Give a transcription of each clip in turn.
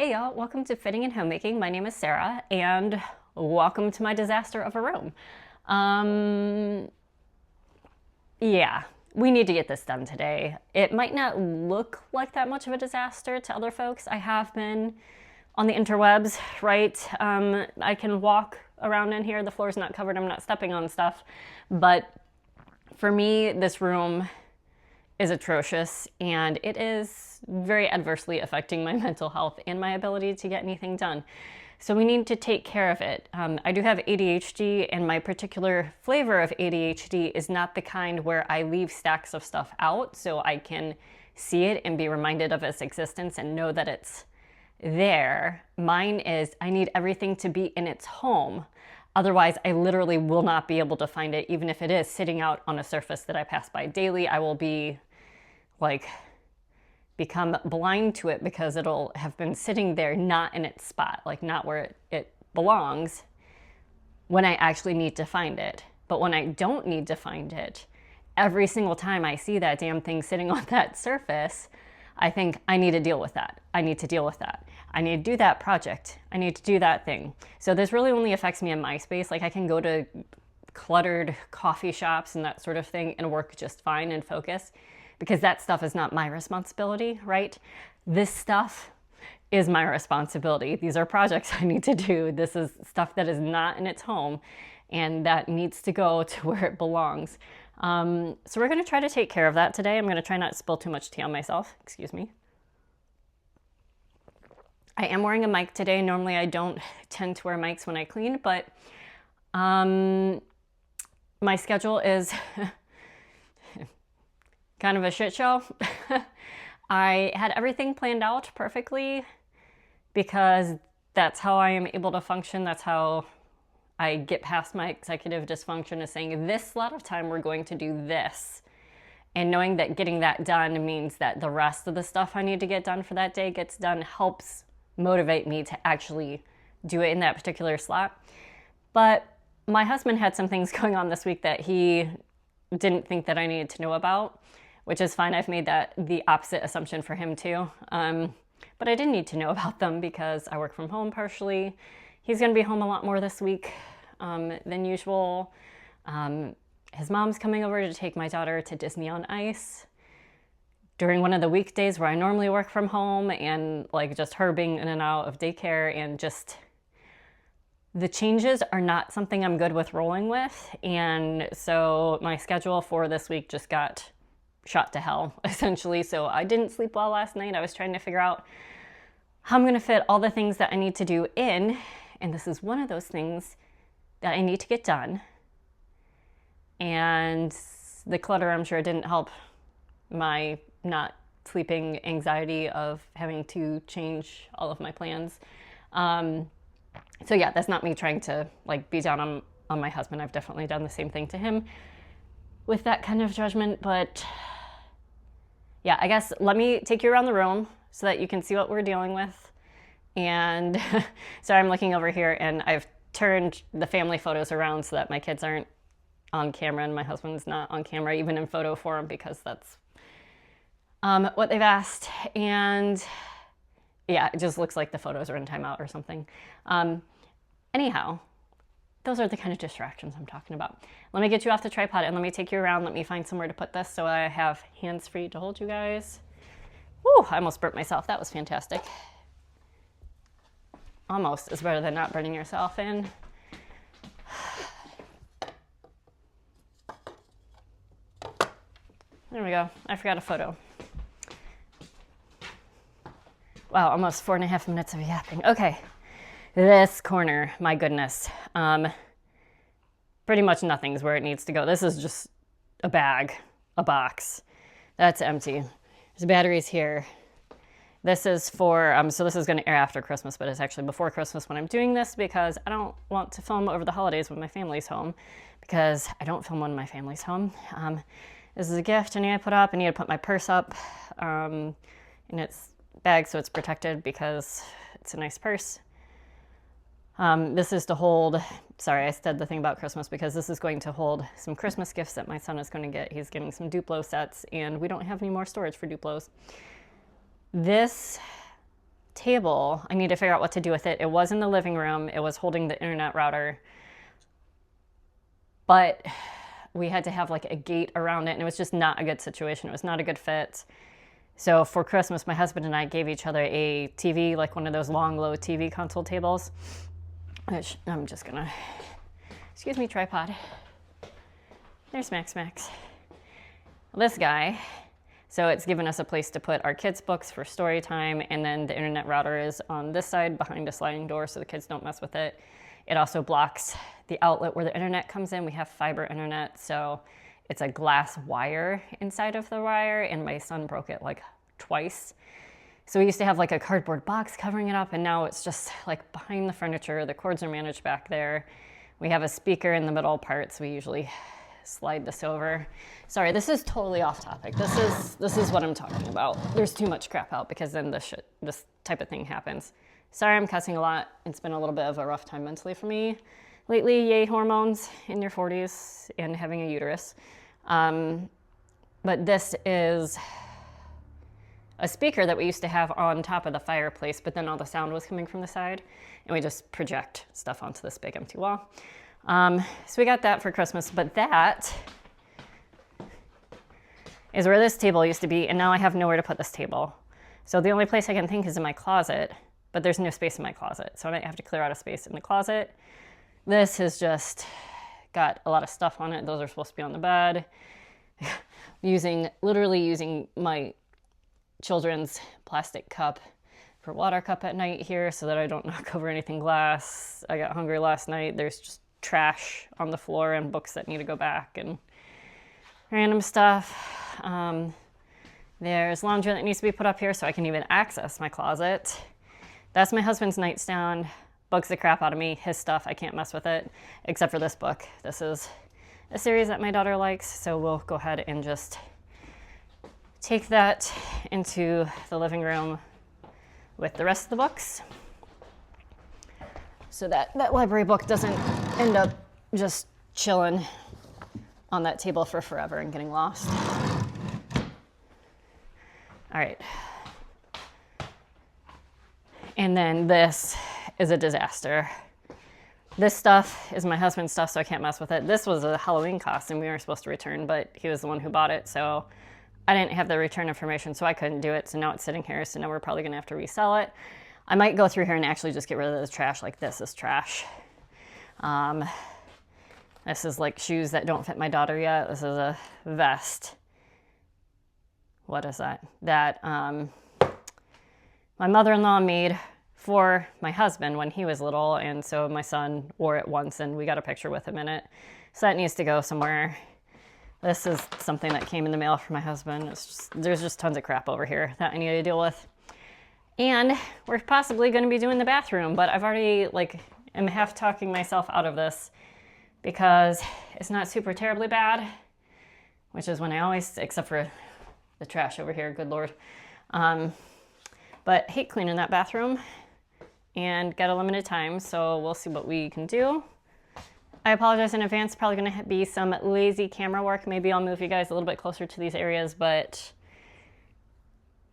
Hey y'all, welcome to Fitting and Homemaking. My name is Sarah and welcome to my disaster of a room. Yeah, we need to get this done today. It might not look like that much of a disaster to other folks. I have been on the interwebs, right? I can walk around in here. The floor's not covered. I'm not stepping on stuff. But for me, this room is atrocious and it is very adversely affecting my mental health and my ability to get anything done. So we need to take care of it. I do have ADHD, and my particular flavor of ADHD is not the kind where I leave stacks of stuff out so I can see it and be reminded of its existence and know that it's there. Mine is I need everything to be in its home. Otherwise, I literally will not be able to find it, even if it is sitting out on a surface that I pass by daily. I will be become blind to it because it'll have been sitting there not in its spot, not where it belongs when I actually need to find it. But when I don't need to find it, every single time I see that damn thing sitting on that surface, I think I need to deal with that. I need to deal with that. I need to do that project. I need to do that thing. So this really only affects me in my space. I can go to cluttered coffee shops and that sort of thing and work just fine and focus, because that stuff is not my responsibility, right? This stuff is my responsibility. These are projects I need to do. This is stuff that is not in its home and that needs to go to where it belongs. So we're gonna try to take care of that today. I'm gonna try not to spill too much tea on myself, excuse me. I am wearing a mic today. Normally I don't tend to wear mics when I clean, but my schedule is kind of a shit show. I had everything planned out perfectly because that's how I am able to function. That's how I get past my executive dysfunction, is saying this slot of time we're going to do this. And knowing that getting that done means that the rest of the stuff I need to get done for that day gets done helps motivate me to actually do it in that particular slot. But my husband had some things going on this week that he didn't think that I needed to know about, which is fine. I've made that the opposite assumption for him too. But I didn't need to know about them because I work from home partially. He's gonna be home a lot more this week than usual. His mom's coming over to take my daughter to Disney on Ice during one of the weekdays where I normally work from home, and just her being in and out of daycare, and just the changes are not something I'm good with rolling with. And so my schedule for this week just got shot to hell, essentially. So I didn't sleep well last night. I was trying to figure out how I'm going to fit all the things that I need to do in. And this is one of those things that I need to get done. And the clutter, I'm sure, didn't help my not sleeping anxiety of having to change all of my plans. So yeah, that's not me trying to be down on my husband. I've definitely done the same thing to him with that kind of judgment. But yeah, I guess let me take you around the room so that you can see what we're dealing with. And so I'm looking over here and I've turned the family photos around so that my kids aren't on camera and my husband's not on camera, even in photo form, because that's what they've asked. And yeah, it just looks like the photos are in timeout or something. Anyhow, those are the kind of distractions I'm talking about. Let me get you off the tripod and let me take you around. Let me find somewhere to put this so I have hands free to hold you guys. Woo, I almost burnt myself. That was fantastic. Almost is better than not burning yourself in. There we go. I forgot a photo. Wow, almost 4.5 minutes of yapping. Okay, this corner, my goodness. Pretty much nothing's where it needs to go. This is just a bag, a box. That's empty. There's batteries here. This is for, so this is gonna air after Christmas, but it's actually before Christmas when I'm doing this because I don't want to film over the holidays when my family's home, because I don't film when my family's home. This is a gift I need to put up. I need to put my purse up in its bag so it's protected because it's a nice purse. This is to hold, sorry, I said the thing about Christmas because this is going to hold some Christmas gifts that my son is going to get. He's getting some Duplo sets and we don't have any more storage for Duplos. This table, I need to figure out what to do with it. It was in the living room. It was holding the internet router. But we had to have like a gate around it, and it was just not a good situation. It was not a good fit. So for Christmas, my husband and I gave each other a TV, like one of those long, low TV console tables, which I'm just gonna, excuse me, tripod. There's Max. This guy. So it's given us a place to put our kids' books for story time, and then the internet router is on this side behind a sliding door so the kids don't mess with it. It also blocks the outlet where the internet comes in. We have fiber internet, so it's a glass wire inside of the wire, and my son broke it like twice. So we used to have like a cardboard box covering it up, and now it's just like behind the furniture. The cords are managed back there. We have a speaker in the middle part, so we usually slide this over. Sorry, this is totally off topic. This is what I'm talking about. There's too much crap out because then this type of thing happens. Sorry, I'm cussing a lot. It's been a little bit of a rough time mentally for me lately. Yay, hormones in your 40s and having a uterus. But this is a speaker that we used to have on top of the fireplace, but then all the sound was coming from the side, and we just project stuff onto this big empty wall. So we got that for Christmas, but that is where this table used to be, and now I have nowhere to put this table. So the only place I can think is in my closet, but there's no space in my closet, so I might have to clear out a space in the closet. This has just got a lot of stuff on it. Those are supposed to be on the bed. Literally using my children's plastic cup for water cup at night here so that I don't knock over anything glass. I got hungry last night. There's just trash on the floor and books that need to go back and random stuff. There's laundry that needs to be put up here so I can even access my closet. That's my husband's nightstand. Bugs the crap out of me. His stuff, I can't mess with it, except for this book. This is a series that my daughter likes, so we'll go ahead and just take that into the living room with the rest of the books, so that library book doesn't end up just chilling on that table for forever and getting lost. All right. And then this is a disaster. This stuff is my husband's stuff, so I can't mess with it. This was a Halloween costume we were supposed to return, but he was the one who bought it, so I didn't have the return information, so I couldn't do it. So now it's sitting here, so now we're probably gonna have to resell it. I might go through here and actually just get rid of this trash. Like, this is trash. This is like shoes that don't fit my daughter yet. This is a vest. What is that? That my mother-in-law made for my husband when he was little, and so my son wore it once, and we got a picture with him in it. So that needs to go somewhere. This is something that came in the mail for my husband. There's just tons of crap over here that I need to deal with. And we're possibly going to be doing the bathroom, but I've already, am half talking myself out of this because it's not super terribly bad, which is when I always, except for the trash over here, good Lord. But hate cleaning that bathroom and got a limited time, so we'll see what we can do. I apologize in advance. Probably going to be some lazy camera work. Maybe I'll move you guys a little bit closer to these areas, but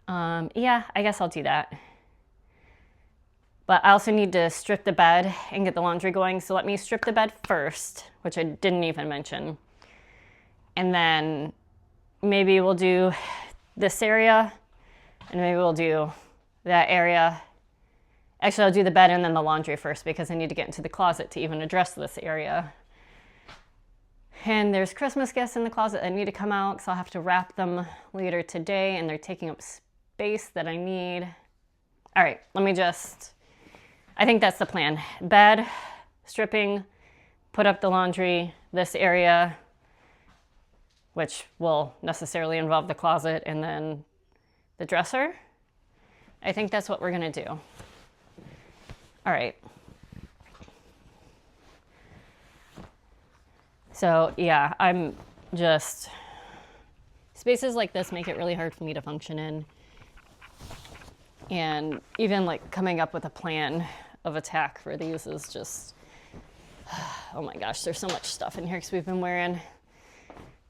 yeah, I guess I'll do that. But I also need to strip the bed and get the laundry going. So let me strip the bed first, which I didn't even mention. And then maybe we'll do this area, and maybe we'll do that area. Actually, I'll do the bed and then the laundry first because I need to get into the closet to even address this area. And there's Christmas gifts in the closet that need to come out, so I'll have to wrap them later today, and they're taking up space that I need. All right, I think that's the plan. Bed, stripping, put up the laundry, this area, which will necessarily involve the closet, and then the dresser. I think that's what we're gonna do. All right. So yeah, spaces like this make it really hard for me to function in. And even coming up with a plan of attack for these is just, oh my gosh, there's so much stuff in here because we've been wearing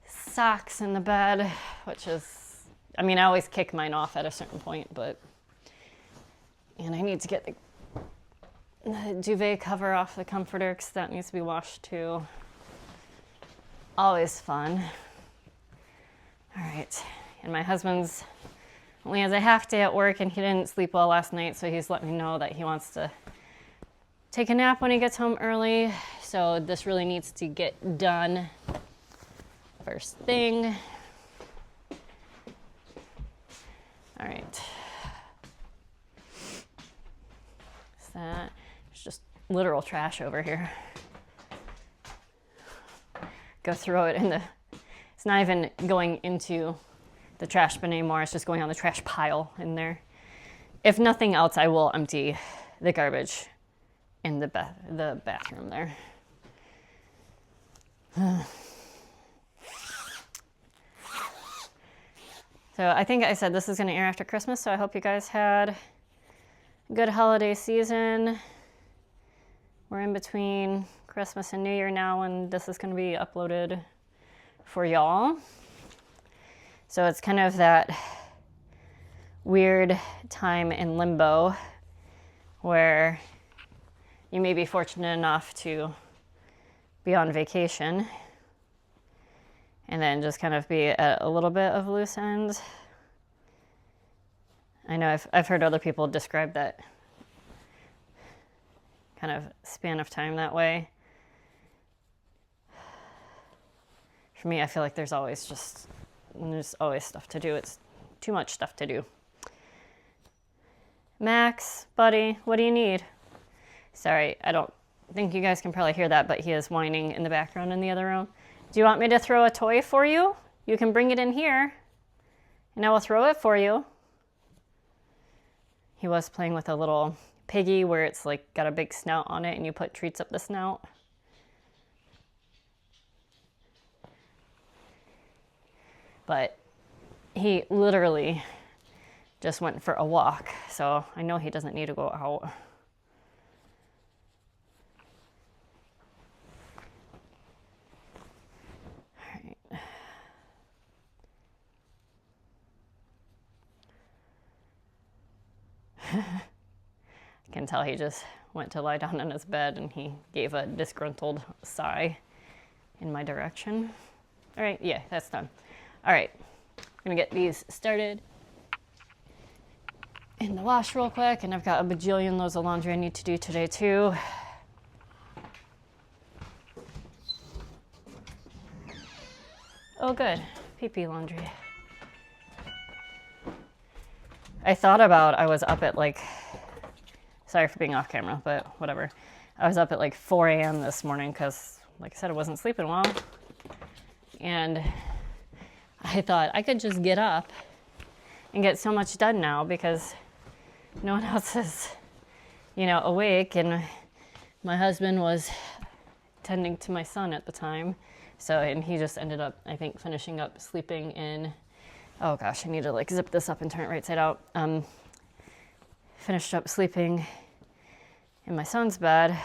socks in the bed, which is, I always kick mine off at a certain point, but And I need to get the duvet cover off the comforter because that needs to be washed too. Always fun. All right, and my husband's only has a half day at work and he didn't sleep well last night, so he's let me know that he wants to take a nap when he gets home early. So this really needs to get done first thing. All right. Is that? There's just literal trash over here. Go throw it in the, it's not even going into the trash bin anymore. It's just going on the trash pile in there. If nothing else, I will empty the garbage in the bathroom there. So I think I said this is going to air after Christmas, so I hope you guys had a good holiday season. We're in between Christmas and New Year now, and this is going to be uploaded for y'all. So it's kind of that weird time in limbo where you may be fortunate enough to be on vacation and then just kind of be at a little bit of loose ends. I know I've heard other people describe that kind of span of time that way. For me, I feel like there's always stuff to do. It's too much stuff to do. Max, buddy, what do you need? Sorry, I don't think you guys can probably hear that, but he is whining in the background in the other room. Do you want me to throw a toy for you? You can bring it in here, and I will throw it for you. He was playing with a little piggy where it's like got a big snout on it, and you put treats up the snout. But he literally just went for a walk, so I know he doesn't need to go out. I can tell he just went to lie down in his bed and he gave a disgruntled sigh in my direction. All right, yeah, that's done. All right, I'm gonna get these started in the wash real quick, and I've got a bajillion loads of laundry I need to do today too. Oh good, pee-pee laundry. I thought about, I was up at like, sorry for being off camera, but whatever. I was up at like 4 a.m. this morning because, like I said, I wasn't sleeping well. And I thought I could just get up and get so much done now because no one else is, awake. And my husband was tending to my son at the time. So, and he just ended up, I think, finishing up sleeping in, oh gosh, I need to like zip this up and turn it right side out. Finished up sleeping in my son's bed.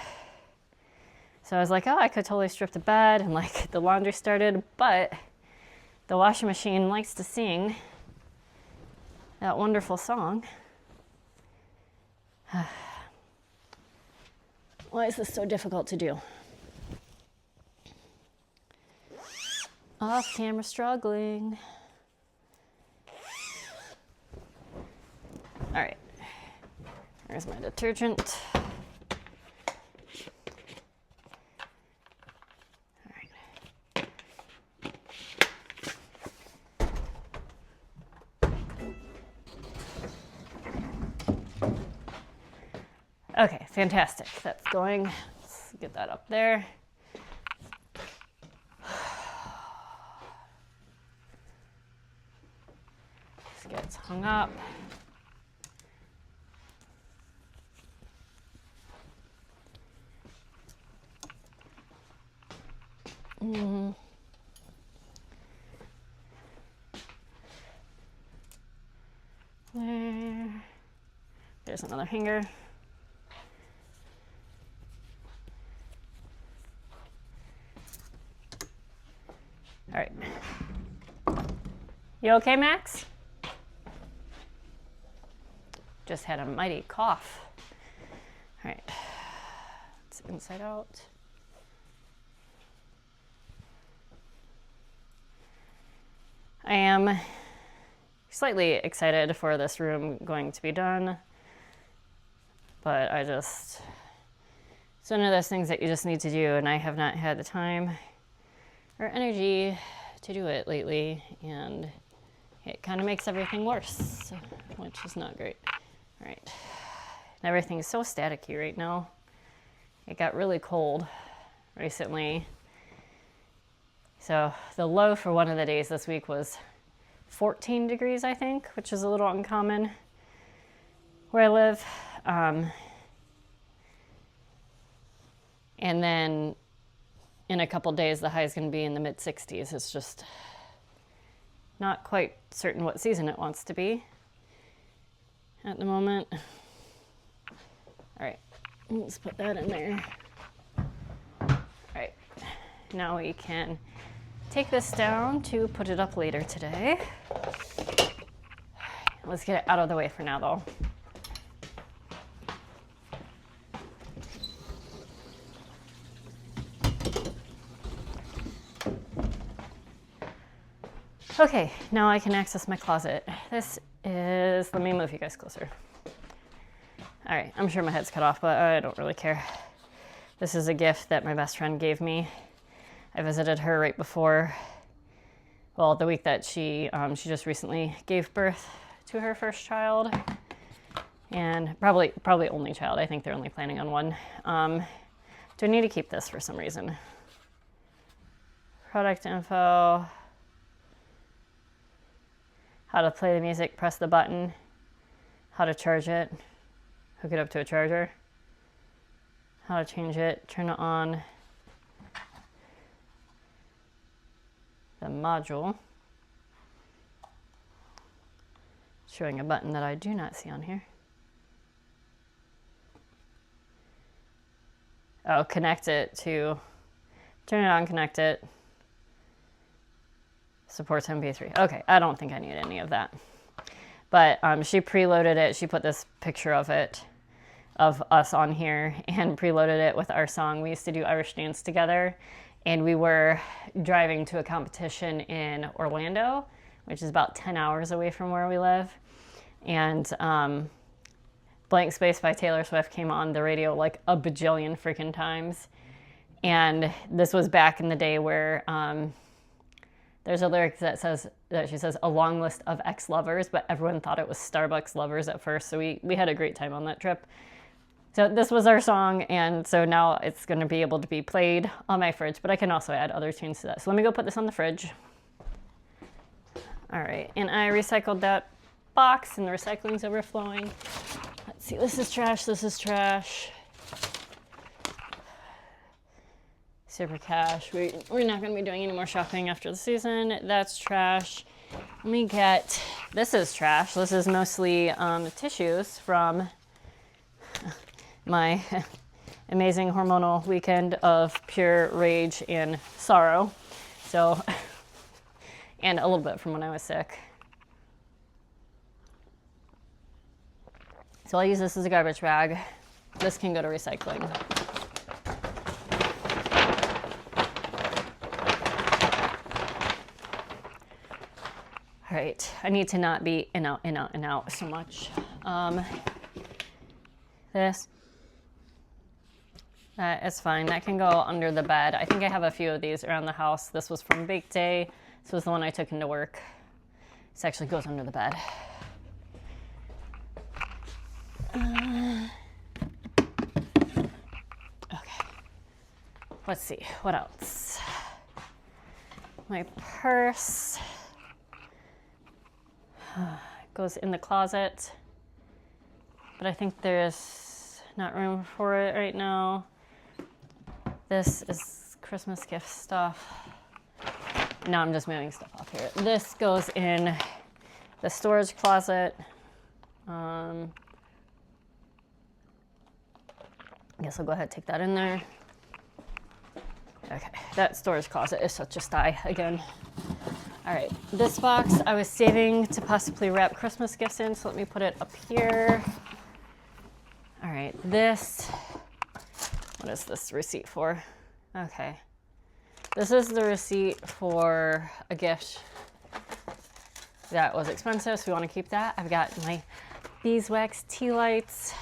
So I was like, oh, I could totally strip the bed and like the laundry started, but the washing machine likes to sing that wonderful song. Why is this so difficult to do? Off camera struggling. All right, there's my detergent. All right. Okay, fantastic. That's going. Let's get that up there. This gets hung up. There. There's another hanger. All right. You okay, Max? just had a mighty cough. All right, it's inside out. I am slightly excited for this room going to be done, but it's one of those things that you just need to do, and I have not had the time or energy to do it lately, and it kind of makes everything worse, which is not great. All right, and everything's so staticky right now. It got really cold recently. So the low for one of the days this week was 14 degrees, I think, which is a little uncommon where I live. And then in a couple days, the high is going to be in the mid 60s. It's just not quite certain what season it wants to be at the moment. All right, let's put that in there. All right, now we can take this down to put it up later today. Let's get it out of the way for now, though. Okay, now I can access my closet. This is, let me move you guys closer. All right, I'm sure my head's cut off, but I don't really care. This is a gift that my best friend gave me. I visited her right before, well, the week that she just recently gave birth to her first child, and probably only child. I think they're only planning on one. Do I need to keep this for some reason? Product info, how to play the music, press the button, how to charge it, hook it up to a charger, how to change it, turn it on, the module, showing a button that I do not see on here. Oh, connect it to, turn it on, connect it, supports MP3. Okay, I don't think I need any of that. But she preloaded it, she put this picture of it, of us on here, and preloaded it with our song. We used to do Irish dance together, and we were driving to a competition in Orlando, which is about 10 hours away from where we live. And Blank Space by Taylor Swift came on the radio like a bajillion freaking times. And this was back in the day where there's a lyric that she says, a long list of ex-lovers, but everyone thought it was Starbucks lovers at first. So we had a great time on that trip. So this was our song, and so now it's going to be able to be played on my fridge, but I can also add other tunes to that. So let me go put this on the fridge. All right, and I recycled that box, and the recycling's overflowing. Let's see, this is trash, this is trash. Super cash. We're not going to be doing any more shopping after the season. That's trash. Let me get, this is trash. This is mostly tissues from my amazing hormonal weekend of pure rage and sorrow. So, and a little bit from when I was sick. So I'll use this as a garbage bag. This can go to recycling. All right, I need to not be in, out, in, out, in, out so much. This. That is fine. That can go under the bed. I think I have a few of these around the house. This was from Bake Day. This was the one I took into work. This actually goes under the bed. Okay. Let's see. What else? My purse goes in the closet, but I think there's not room for it right now. This is Christmas gift stuff. No, I'm just moving stuff off here. This goes in the storage closet. I guess I'll go ahead and take that in there. Okay, that storage closet is such a sty again. All right, this box I was saving to possibly wrap Christmas gifts in, so let me put it up here. All right, this, what is this receipt for? Okay, this is the receipt for a gift that was expensive, so we want to keep that. I've got my beeswax tea lights.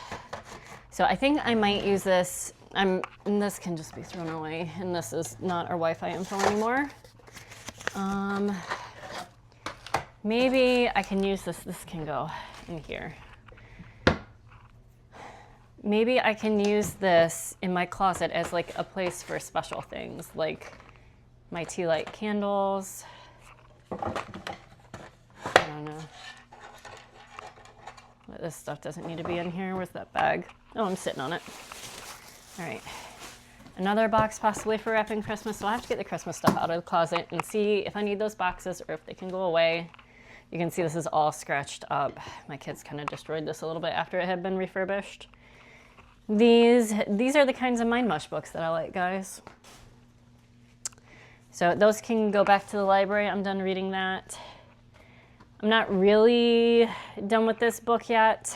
So I think I might use this. And this can just be thrown away, and this is not our Wi-Fi info anymore. Maybe I can use this. This can go in here. Maybe I can use this in my closet as like a place for special things, like my tea light candles. I don't know. But this stuff doesn't need to be in here. Where's that bag? Oh, I'm sitting on it. All right. Another box possibly for wrapping Christmas. So I'll have to get the Christmas stuff out of the closet and see if I need those boxes or if they can go away. You can see this is all scratched up. My kids kind of destroyed this a little bit after it had been refurbished. These are the kinds of mind mush books that I like, guys. So those can go back to the library. I'm done reading that. I'm not really done with this book yet.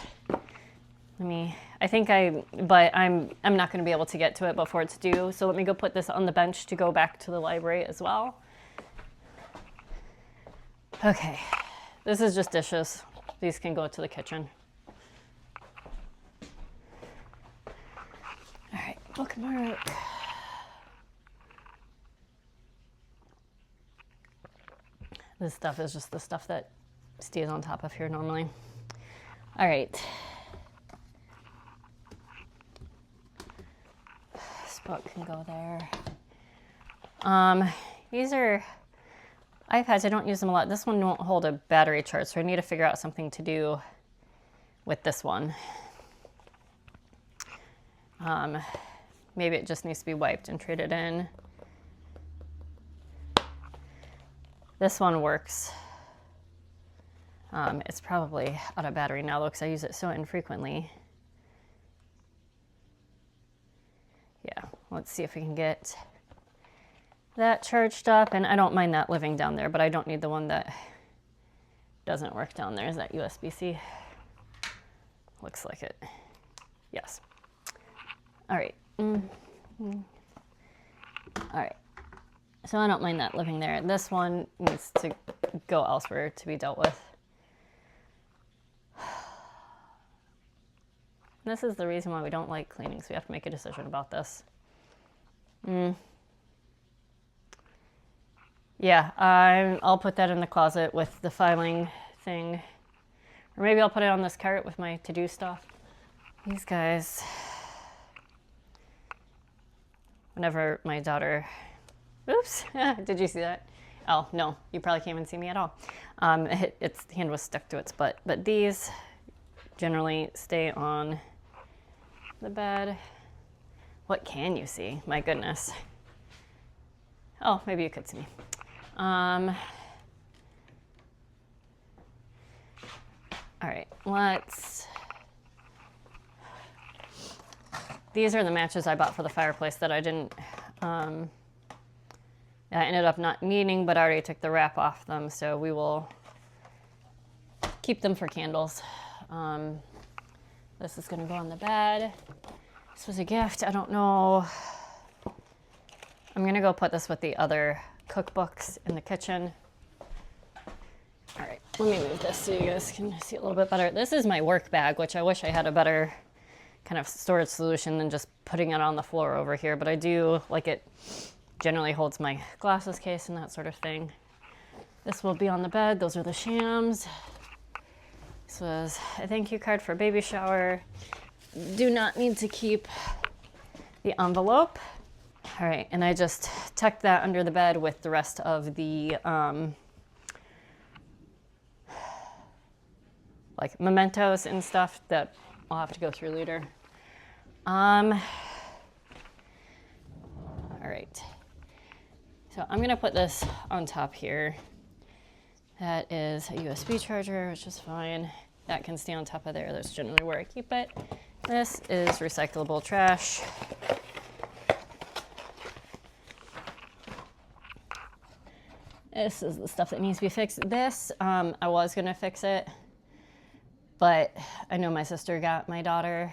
But I'm not going to be able to get to it before it's due. So let me go put this on the bench to go back to the library as well. Okay, this is just dishes. These can go to the kitchen. All right, bookmark. This stuff is just the stuff that stays on top of here normally. All right. This book can go there. These are iPads. I don't use them a lot. This one won't hold a battery charge, so I need to figure out something to do with this one. Maybe it just needs to be wiped and traded in. This one works. It's probably out of battery now, though, because I use it so infrequently. Yeah, let's see if we can get that charged up. And I don't mind that living down there, but I don't need the one that doesn't work down there. Is that USB-C? Looks like it. Yes. All right. All right. So I don't mind that living there. This one needs to go elsewhere to be dealt with. This is the reason why we don't like cleaning, so we have to make a decision about this. Yeah, I'll put that in the closet with the filing thing. Or maybe I'll put it on this cart with my to-do stuff. These guys, whenever my daughter, oops, did you see that? Oh, no, you probably can't even see me at all. Its hand was stuck to its butt. But these generally stay on the bed. What can you see? My goodness. Oh, maybe you could see me. All right, these are the matches I bought for the fireplace that I didn't, I ended up not needing, but I already took the wrap off them, so we will keep them for candles. This is gonna go on the bed. This was a gift, I don't know. I'm gonna go put this with the other cookbooks in the kitchen. All right, let me move this so you guys can see a little bit better. This is my work bag, which I wish I had a better kind of storage solution than just putting it on the floor over here, but I do like it generally holds my glasses case and that sort of thing. This will be on the bed. Those are the shams. This was a thank you card for baby shower. Do not need to keep the envelope. All right, and I just tucked that under the bed with the rest of the like mementos and stuff that I'll have to go through later. All right, so I'm gonna put this on top here. That is a USB charger, which is fine. That can stay on top of there. That's generally where I keep it. This is recyclable trash. This is the stuff that needs to be fixed. This, I was gonna fix it, but I know my sister got my daughter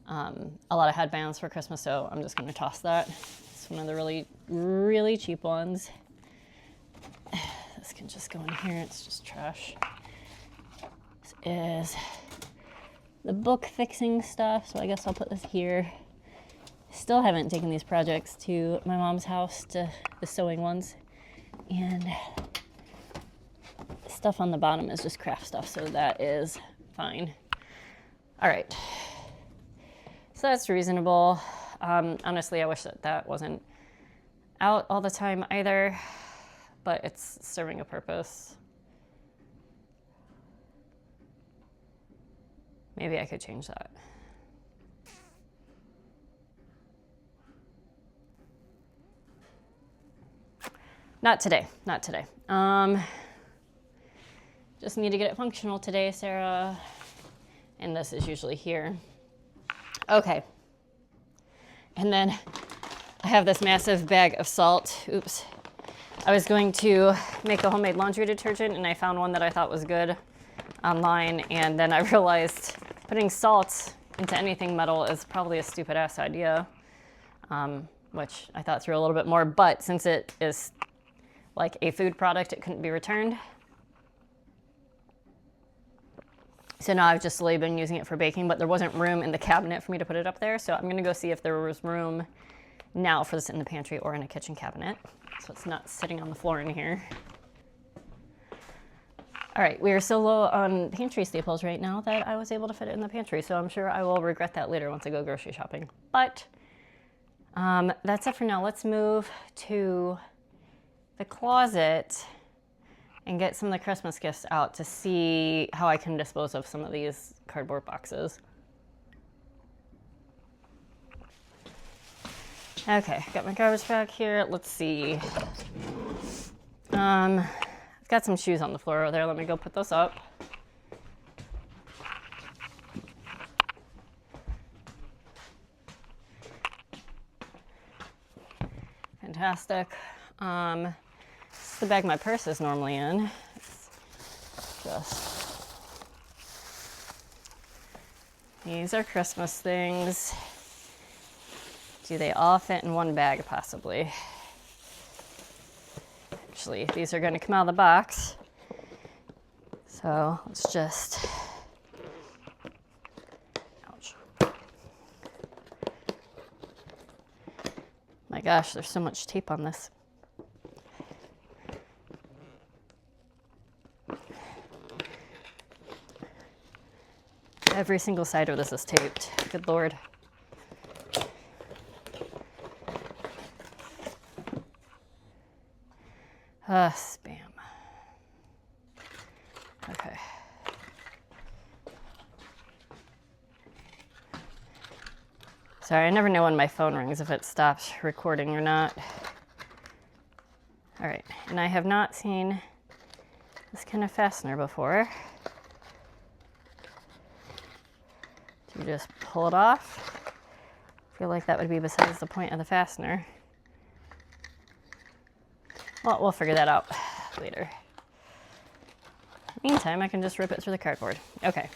a lot of headbands for Christmas, so I'm just gonna toss that. It's one of the really, really cheap ones. This can just go in here, it's just trash. This is the book fixing stuff, so I guess I'll put this here. Still haven't taken these projects to my mom's house, to the sewing ones. And stuff on the bottom is just craft stuff, so that is fine. All right, so that's reasonable. Honestly, I wish that that wasn't out all the time either, but it's serving a purpose. Maybe I could change that. Not today, not today. Just need to get it functional today, Sarah. And this is usually here. Okay. And then I have this massive bag of salt. Oops. I was going to make a homemade laundry detergent, and I found one that I thought was good online, and then I realized putting salt into anything metal is probably a stupid ass idea, which I thought through a little bit more, but since it is like a food product, it couldn't be returned. So now I've just slowly been using it for baking, but there wasn't room in the cabinet for me to put it up there, so I'm gonna go see if there was room now for this in the pantry or in a kitchen cabinet, so it's not sitting on the floor in here. All right, we are so low on pantry staples right now that I was able to fit it in the pantry, so I'm sure I will regret that later once I go grocery shopping. But that's it for now. Let's move to the closet and get some of the Christmas gifts out to see how I can dispose of some of these cardboard boxes. Okay, got my garbage bag here. Let's see. I've got some shoes on the floor over there. Let me go put those up. Fantastic. This is the bag my purse is normally in. It's just, these are Christmas things. Do they all fit in one bag possibly? Actually, these are going to come out of the box. So let's just, ouch. My gosh, there's so much tape on this. Every single side of this is taped. Good Lord. Spam. Okay. Sorry, I never know when my phone rings if it stops recording or not. All right, and I have not seen this kind of fastener before. You just pull it off. I feel like that would be besides the point of the fastener. Well, we'll figure that out later. Meantime, I can just rip it through the cardboard. Okay.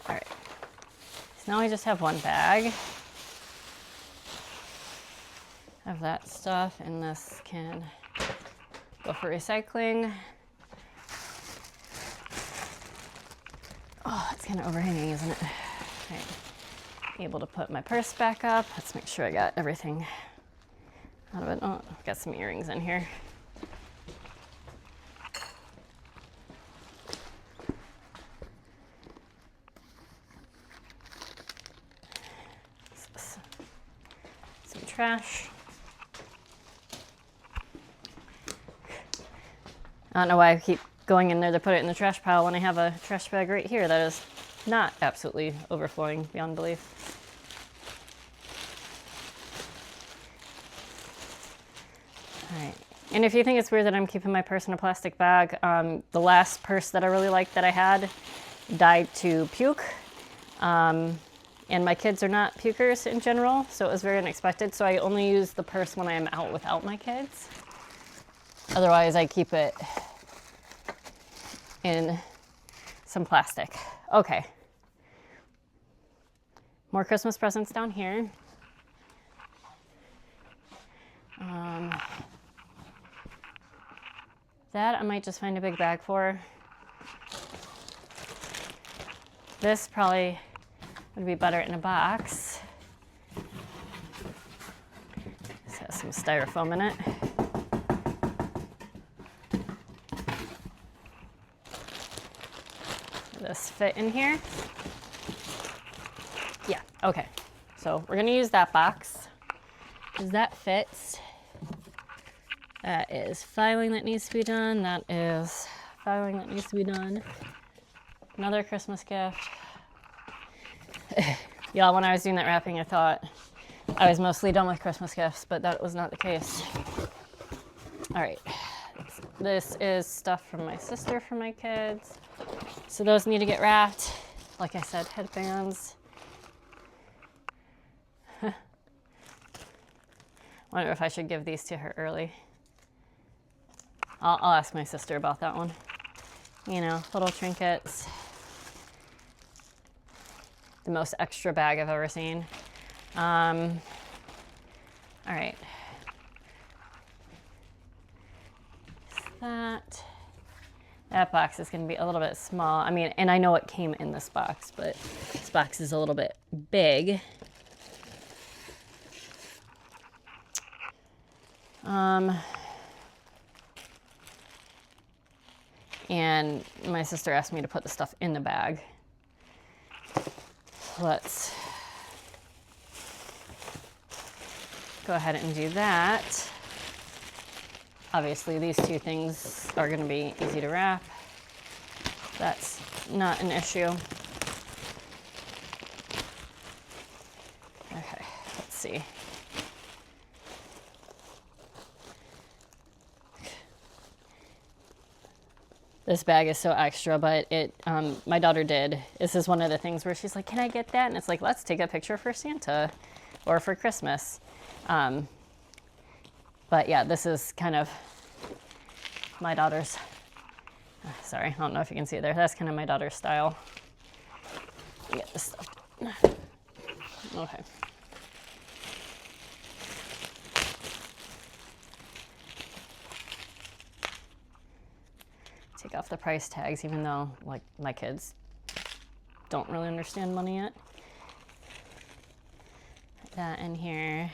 All right. So now I just have one bag of that stuff, and this can go for recycling. Oh, it's kind of overhanging, isn't it? All right. Able to put my purse back up. Let's make sure I got everything out of it. Oh, I've got some earrings in here. Some trash. I don't know why I keep going in there to put it in the trash pile when I have a trash bag right here that is not absolutely overflowing beyond belief. All right. And if you think it's weird that I'm keeping my purse in a plastic bag, the last purse that I really liked that I had died to puke. And my kids are not pukers in general, so it was very unexpected. So I only use the purse when I'm out without my kids. Otherwise, I keep it in some plastic. Okay. More Christmas presents down here. That I might just find a big bag for. This probably would be better in a box. This has some styrofoam in it. Does this fit in here? Yeah, okay. So we're gonna use that box because that fits. That is filing that needs to be done. That is filing that needs to be done. Another Christmas gift. Y'all, when I was doing that wrapping, I thought I was mostly done with Christmas gifts, but that was not the case. All right. This is stuff from my sister for my kids. So those need to get wrapped. Like I said, headbands. Wonder if I should give these to her early. I'll ask my sister about that one. You know, little trinkets. The most extra bag I've ever seen. All right. That box is going to be a little bit small. I mean, and I know it came in this box, but this box is a little bit big. And my sister asked me to put the stuff in the bag. Let's go ahead and do that. Obviously, these two things are going to be easy to wrap. That's not an issue. Okay, let's see. This bag is so extra, but my daughter did. This is one of the things where she's like, can I get that? And it's like, let's take a picture for Santa or for Christmas. But yeah, this is kind of my daughter's, sorry, I don't know if you can see it there. That's kind of my daughter's style. Get this stuff. Okay. Take off the price tags, even though, like, my kids don't really understand money yet. Put that in here.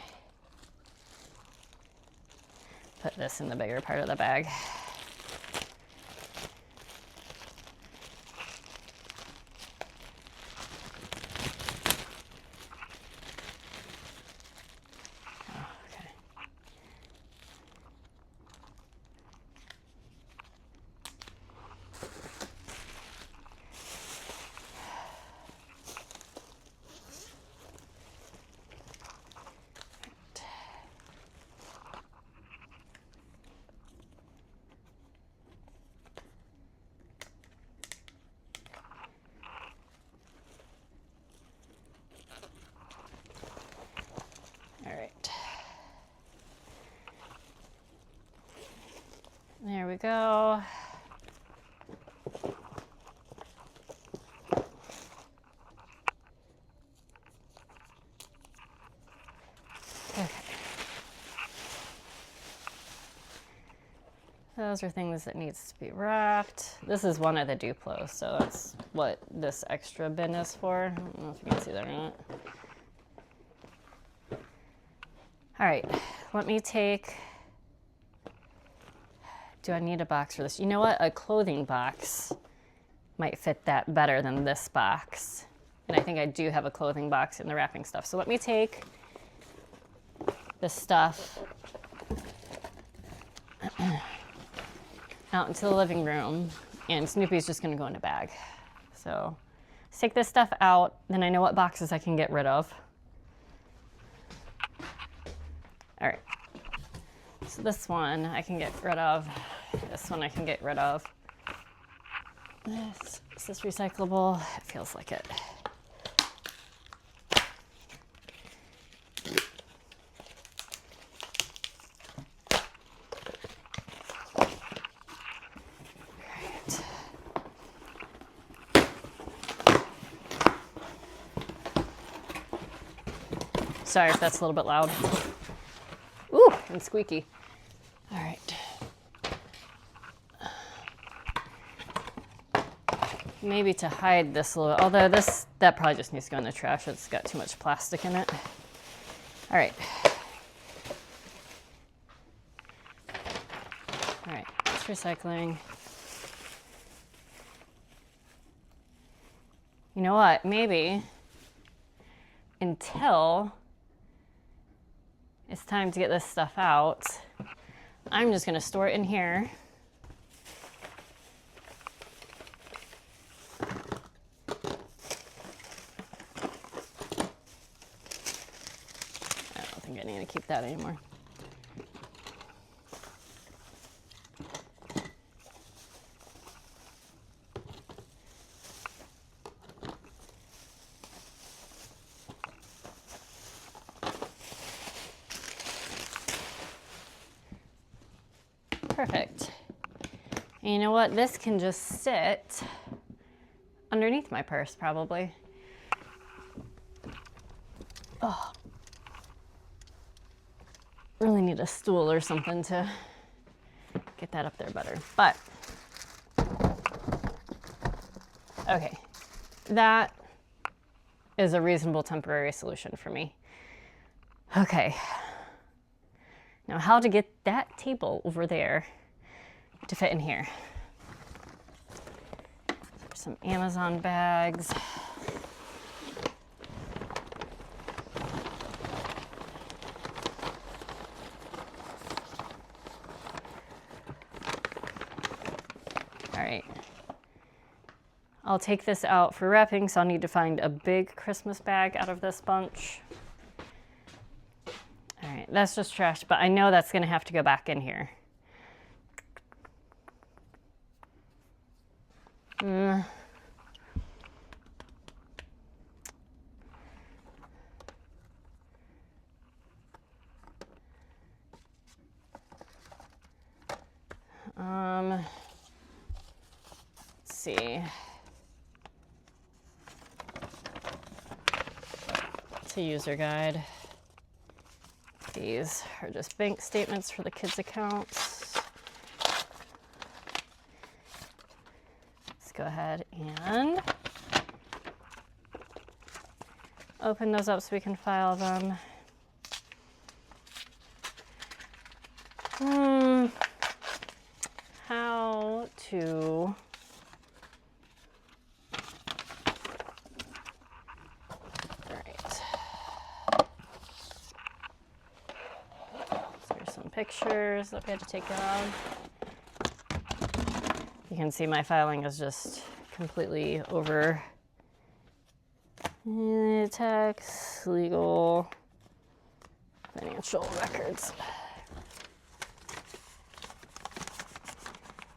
Put this in the bigger part of the bag. There we go. Okay. Those are things that needs to be wrapped. This is one of the Duplos, so that's what this extra bin is for. I don't know if you can see that or not. All right, let me take, do I need a box for this? You know what? A clothing box might fit that better than this box. And I think I do have a clothing box in the wrapping stuff. So let me take this stuff out into the living room, and Snoopy's just gonna go in a bag. So let's take this stuff out, then I know what boxes I can get rid of. All right, so this one I can get rid of. This one I can get rid of. This Is this recyclable? It feels like it. Sorry if that's a little bit loud. Ooh, and squeaky. All right. Maybe to hide this a little, although that probably just needs to go in the trash. It's got too much plastic in it. All right. All right, it's recycling. You know what, maybe until it's time to get this stuff out, I'm just gonna store it in here. I don't think I need to keep that anymore. Perfect. And you know what? This can just sit underneath my purse, probably. Oh. Really need a stool or something to get that up there better. But, okay. That is a reasonable temporary solution for me. Okay. Now, how to get that table over there to fit in here. There's some Amazon bags. All right. I'll take this out for wrapping, so I'll need to find a big Christmas bag out of this bunch. All right, that's just trash, but I know that's gonna have to go back in here. Let's see. It's a user guide. These are just bank statements for the kids' accounts. Let's go ahead and open those up so we can file them. How to pictures that we had to take down. You can see my filing is just completely over tax, legal, financial records.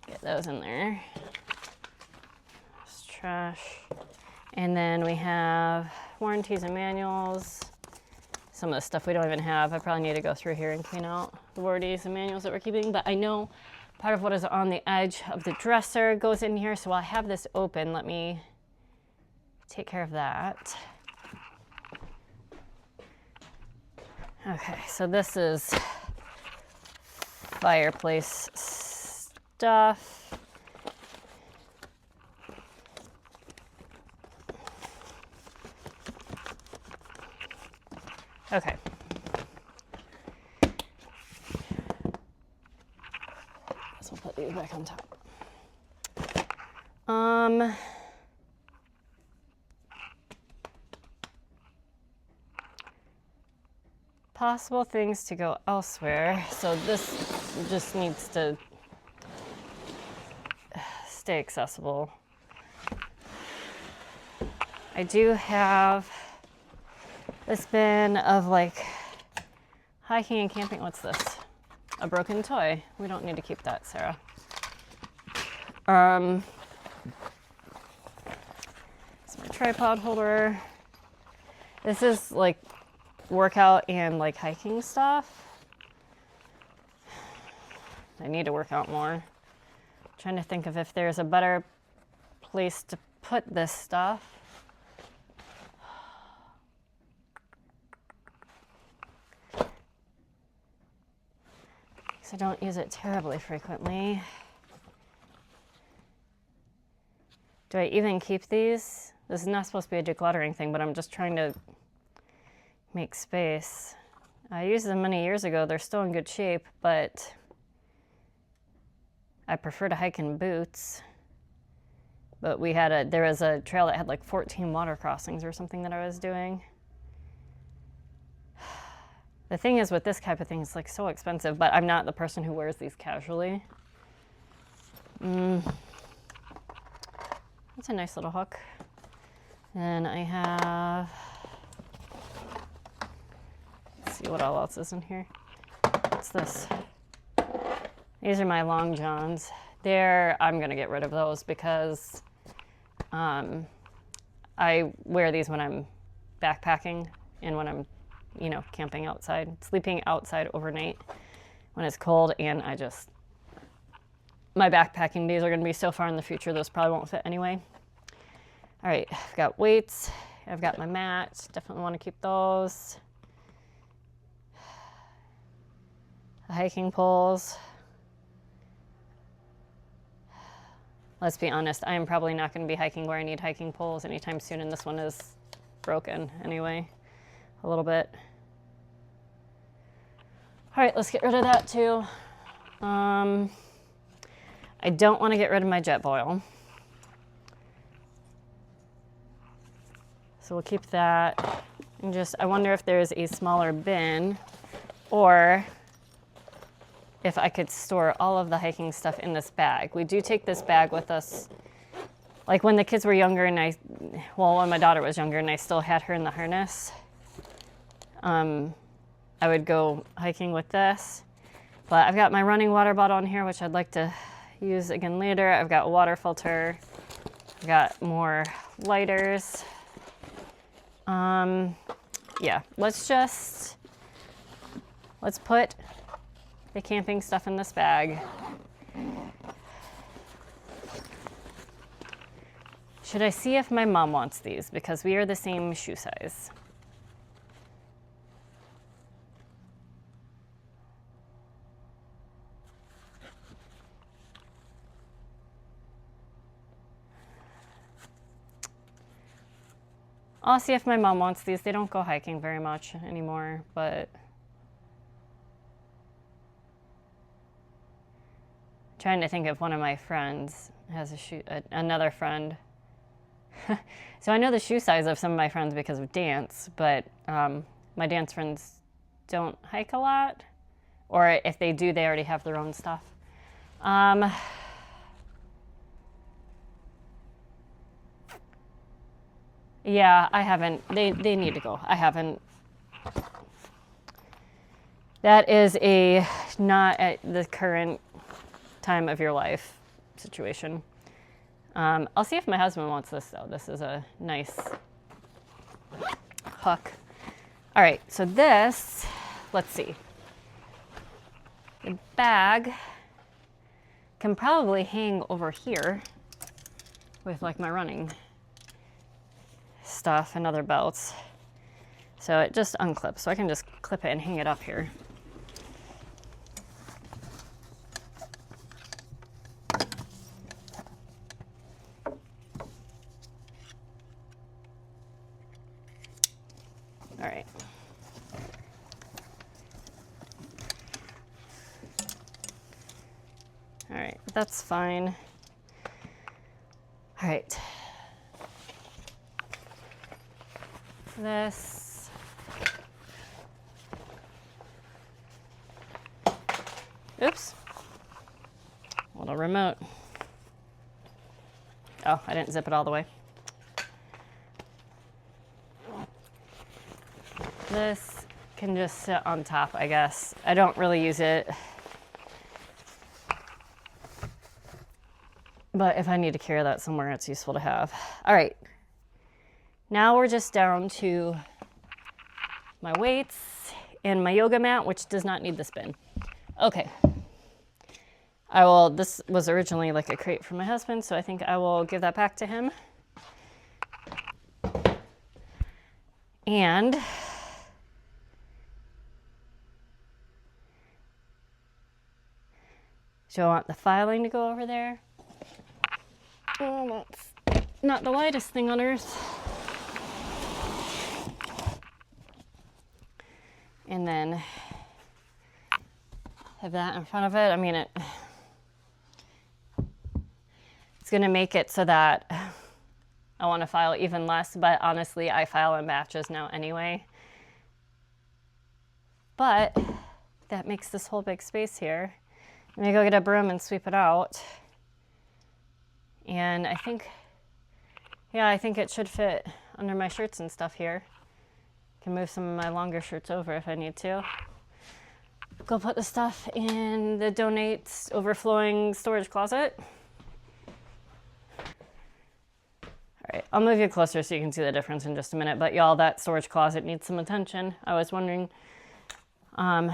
Get those in there. It's trash. And then we have warranties and manuals. Some of the stuff we don't even have. I probably need to go through here and clean out the warranties and manuals that we're keeping, but I know part of what is on the edge of the dresser goes in here, so while I have this open, let me take care of that. Okay, so this is fireplace stuff. Okay. So we'll put these back on top. Possible things to go elsewhere. So this just needs to stay accessible. I do have this bin of like hiking and camping. What's this? A broken toy. We don't need to keep that, Sarah. tripod holder. This is like workout and like hiking stuff. I need to work out more. I'm trying to think of if there's a better place to put this stuff. Because I don't use it terribly frequently. Do I even keep these? This is not supposed to be a decluttering thing, but I'm just trying to make space. I used them many years ago. They're still in good shape, but I prefer to hike in boots. But there was a trail that had like 14 water crossings or something that I was doing. The thing is with this type of thing, it's like so expensive, but I'm not the person who wears these casually. That's a nice little hook. And I have, let's see what all else is in here. What's this? These are my long johns. I'm gonna get rid of those because I wear these when I'm backpacking and when I'm, camping outside, sleeping outside overnight when it's cold, and my backpacking days are gonna be so far in the future, those probably won't fit anyway. All right, I've got weights, I've got my mat, definitely wanna keep those. The hiking poles. Let's be honest, I am probably not gonna be hiking where I need hiking poles anytime soon, and this one is broken anyway, a little bit. All right, let's get rid of that too. I don't want to get rid of my jet boil. So we'll keep that. And I wonder if there's a smaller bin or if I could store all of the hiking stuff in this bag. We do take this bag with us. Like when the kids were younger and when my daughter was younger and I still had her in the harness, I would go hiking with this. But I've got my running water bottle in here, which I'd like to use again later. I've got a water filter. I've got more lighters. Yeah, let's put the camping stuff in this bag. Should I see if my mom wants these? Because we are the same shoe size. I'll see if my mom wants these. They don't go hiking very much anymore, but I'm trying to think if one of my friends has another friend. So I know the shoe size of some of my friends because of dance, but my dance friends don't hike a lot, or if they do, they already have their own stuff. Yeah, I haven't. They need to go. I haven't. That is not at the current time of your life situation. I'll see if my husband wants this though. This is a nice hook. All right, so this, let's see. The bag can probably hang over here with like my running stuff and other belts. So it just unclips, so I can just clip it and hang it up here. All right. All right, that's fine. All right. This. Oops. Little remote. Oh, I didn't zip it all the way. This can just sit on top, I guess. I don't really use it. But if I need to carry that somewhere, it's useful to have. All right. Now we're just down to my weights and my yoga mat, which does not need the spin. Okay. This was originally like a crate for my husband, so I think I will give that back to him. And do I want the filing to go over there? Oh, that's not the lightest thing on earth. And then have that in front of it. I mean, it's gonna make it so that I want to file even less, but honestly, I file in batches now anyway. But that makes this whole big space here. Let me go get a broom and sweep it out. And I think it should fit under my shirts and stuff here. Can move some of my longer shirts over if I need to. Go put the stuff in the donate overflowing storage closet. All right, I'll move you closer so you can see the difference in just a minute. But y'all, that storage closet needs some attention. I was wondering, I was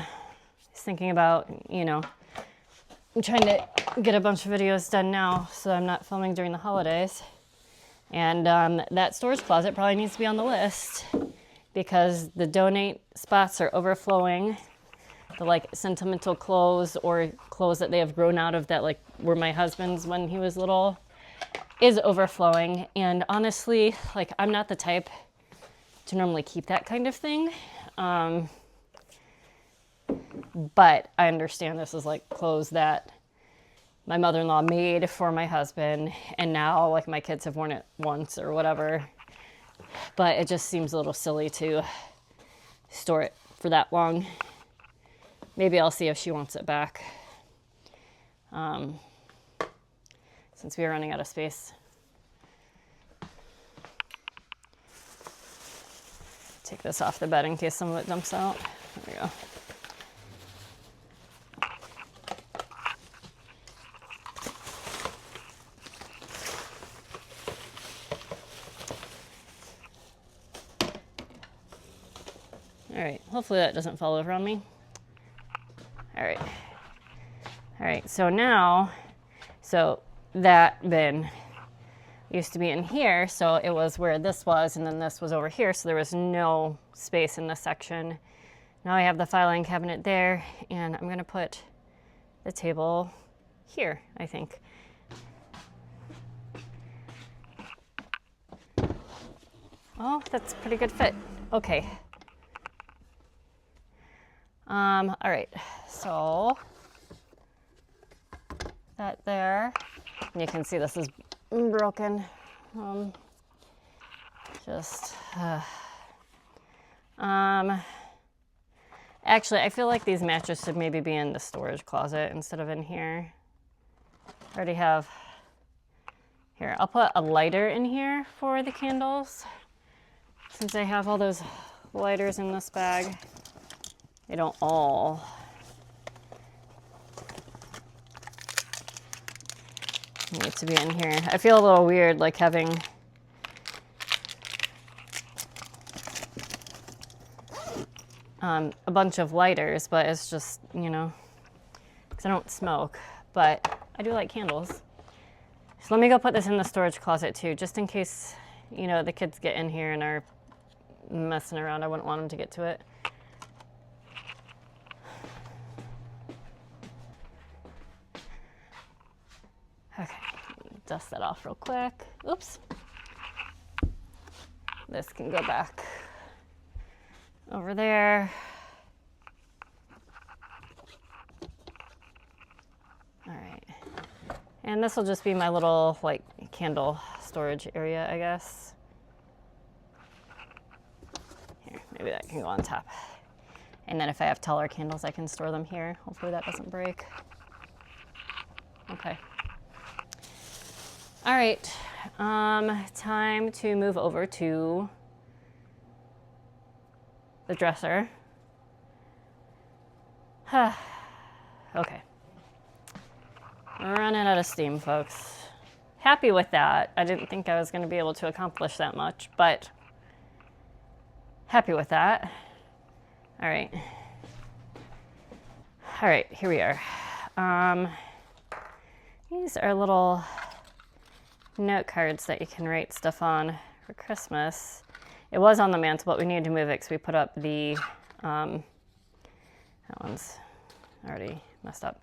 thinking about, I'm trying to get a bunch of videos done now so I'm not filming during the holidays. And that storage closet probably needs to be on the list because the donate spots are overflowing. The like sentimental clothes or clothes that they have grown out of that like were my husband's when he was little is overflowing. And honestly, like I'm not the type to normally keep that kind of thing. But I understand this is like clothes that my mother-in-law made for my husband, and now like my kids have worn it once or whatever. But it just seems a little silly to store it for that long. Maybe I'll see if she wants it back. Since we are running out of space. Take this off the bed in case some of it dumps out. There we go. All right, hopefully that doesn't fall over on me. All right, so now, that bin used to be in here, so it was where this was, and then this was over here, so there was no space in this section. Now I have the filing cabinet there, and I'm gonna put the table here, I think. Oh, that's a pretty good fit. Okay. All right, so that there, and you can see this is broken. Actually, I feel like these matches should maybe be in the storage closet instead of in here. I already have, here, I'll put a lighter in here for the candles since I have all those lighters in this bag. They don't all need to be in here. I feel a little weird like having a bunch of lighters, but it's just, because I don't smoke, but I do like candles. So let me go put this in the storage closet too, just in case, the kids get in here and are messing around. I wouldn't want them to get to it. Okay, dust that off real quick. Oops. This can go back over there. All right. And this will just be my little like candle storage area, I guess. Here, maybe that can go on top. And then if I have taller candles, I can store them here. Hopefully that doesn't break. Okay. All right, time to move over to the dresser. Okay. Running out of steam, folks. Happy with that. I didn't think I was going to be able to accomplish that much, but happy with that. All right. All right, here we are. These are little note cards that you can write stuff on for Christmas. It was on the mantle, but we needed to move it because we put up the, that one's already messed up,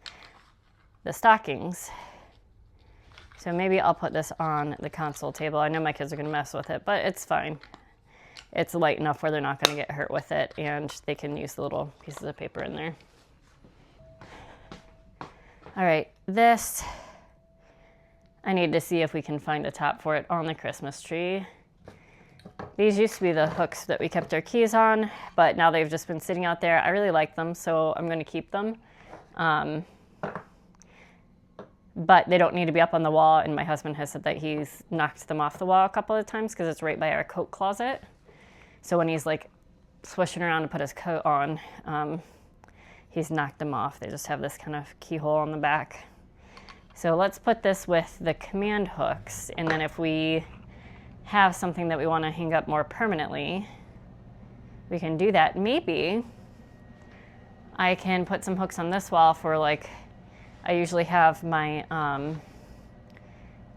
the stockings. So maybe I'll put this on the console table. I know my kids are gonna mess with it, but it's fine. It's light enough where they're not gonna get hurt with it, and they can use the little pieces of paper in there. All right, this, I need to see if we can find a top for it on the Christmas tree. These used to be the hooks that we kept our keys on, but now they've just been sitting out there. I really like them, so I'm gonna keep them. But they don't need to be up on the wall, and my husband has said that he's knocked them off the wall a couple of times because it's right by our coat closet. So when he's like swishing around to put his coat on, he's knocked them off. They just have this kind of keyhole on the back. So let's put this with the command hooks, and then if we have something that we want to hang up more permanently, we can do that. Maybe I can put some hooks on this wall for like, I usually have my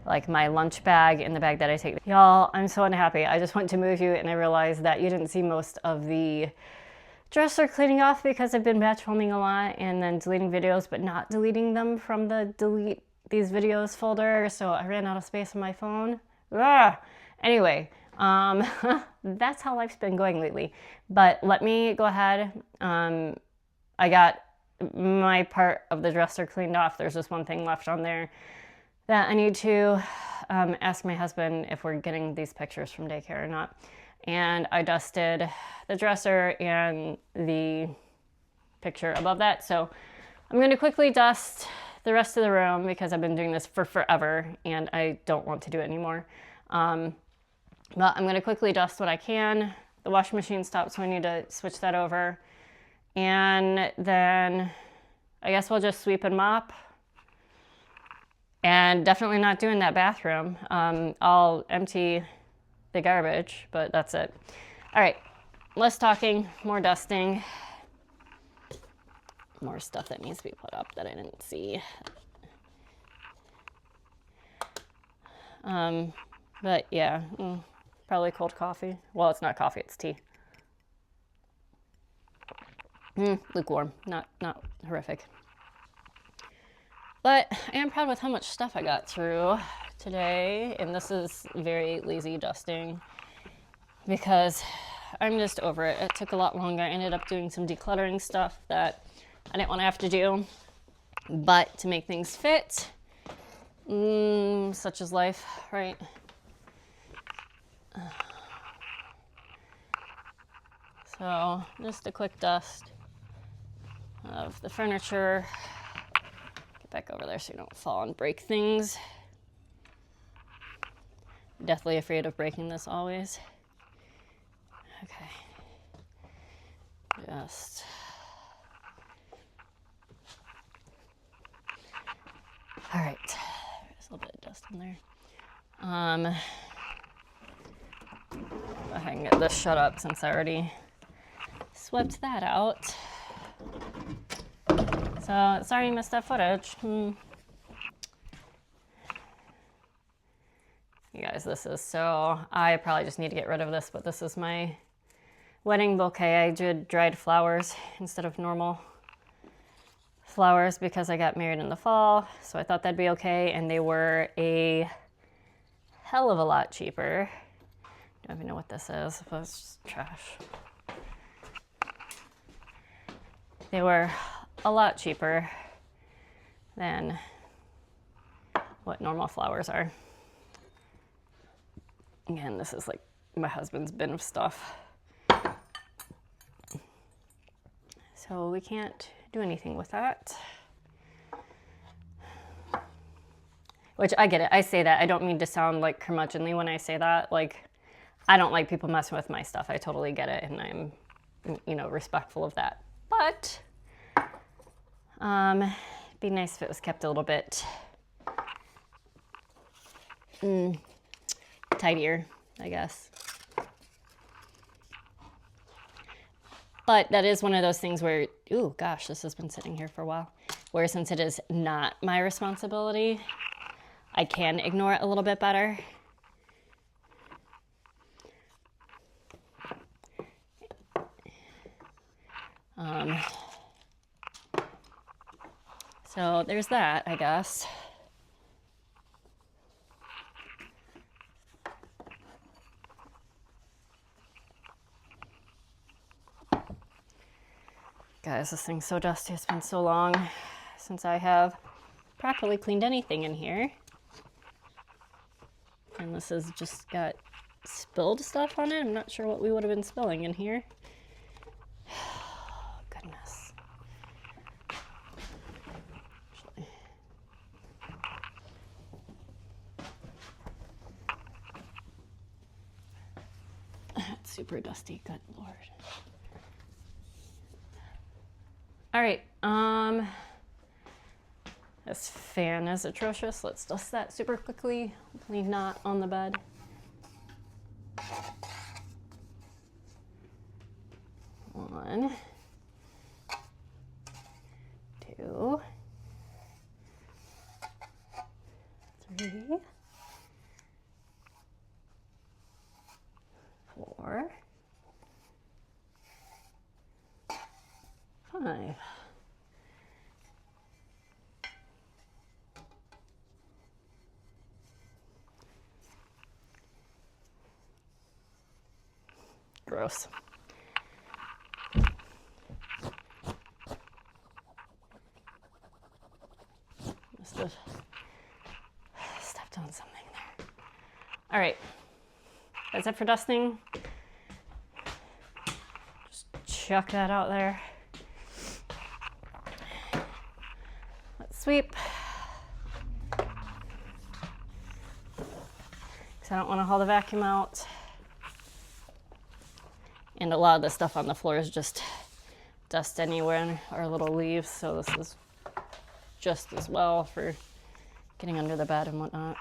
like my lunch bag in the bag that I take. Y'all, I'm so unhappy. I just went to move you and I realized that you didn't see most of the dresser cleaning off because I've been batch filming a lot and then deleting videos, but not deleting them from the delete these videos folder. So I ran out of space on my phone. Ugh. Anyway, that's how life's been going lately. But let me go ahead. I got my part of the dresser cleaned off. There's just one thing left on there that I need to ask my husband if we're getting these pictures from daycare or not. And I dusted the dresser and the picture above that. So I'm going to quickly dust the rest of the room because I've been doing this for forever and I don't want to do it anymore. But I'm going to quickly dust what I can. The washing machine stopped, so I need to switch that over. And then I guess we'll just sweep and mop. And definitely not doing that bathroom. I'll empty the garbage, but that's it. All right, less talking, more dusting. More stuff that needs to be put up that I didn't see. But yeah, probably cold coffee. Well, it's not coffee, it's tea. Lukewarm, not horrific. But I am proud with how much stuff I got through today, and this is very lazy dusting because I'm just over it. It took a lot longer. I ended up doing some decluttering stuff that I didn't want to have to do, but to make things fit, such is life, right? So just a quick dust of the furniture. Get back over there so you don't fall and break things. Deathly afraid of breaking this always. Okay. Just. All right. There's a little bit of dust in there. I can get this shut up since I already swept that out. So, sorry you missed that footage. You guys, this is so, I probably just need to get rid of this, but this is my wedding bouquet. I did dried flowers instead of normal flowers because I got married in the fall, so I thought that'd be okay, and they were a hell of a lot cheaper. Don't even know what this is, but it's just trash. They were a lot cheaper than what normal flowers are. Again, this is like my husband's bin of stuff. So we can't do anything with that. Which I get it. I say that. I don't mean to sound like curmudgeonly when I say that. Like, I don't like people messing with my stuff. I totally get it, and I'm, you know, respectful of that. But it'd be nice if it was kept a little bit tidier, I guess. But that is one of those things where, ooh, gosh, this has been sitting here for a while, where since it is not my responsibility, I can ignore it a little bit better. So there's that, I guess. Guys, this thing's so dusty. It's been so long since I have properly cleaned anything in here. And this has just got spilled stuff on it. I'm not sure what we would have been spilling in here. Goodness. It's super dusty, good Lord. All right, this fan is atrocious. Let's dust that super quickly. Hopefully not on the bed. One, two, three, four, five. Gross. Must have stepped on something there. All right, that's it for dusting. Just chuck that out there. Let's sweep. Because I don't want to haul the vacuum out. And a lot of the stuff on the floor is just dust anywhere or little leaves, so this is just as well for getting under the bed and whatnot.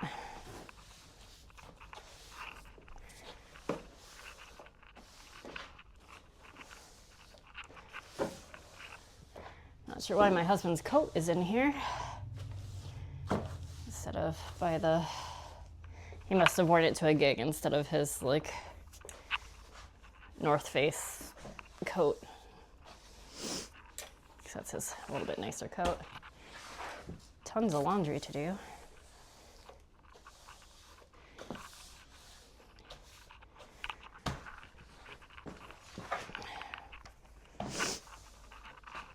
Not sure why my husband's coat is in here instead of by the, he must have worn it to a gig instead of his like North Face coat. So that's his a little bit nicer coat. Tons of laundry to do.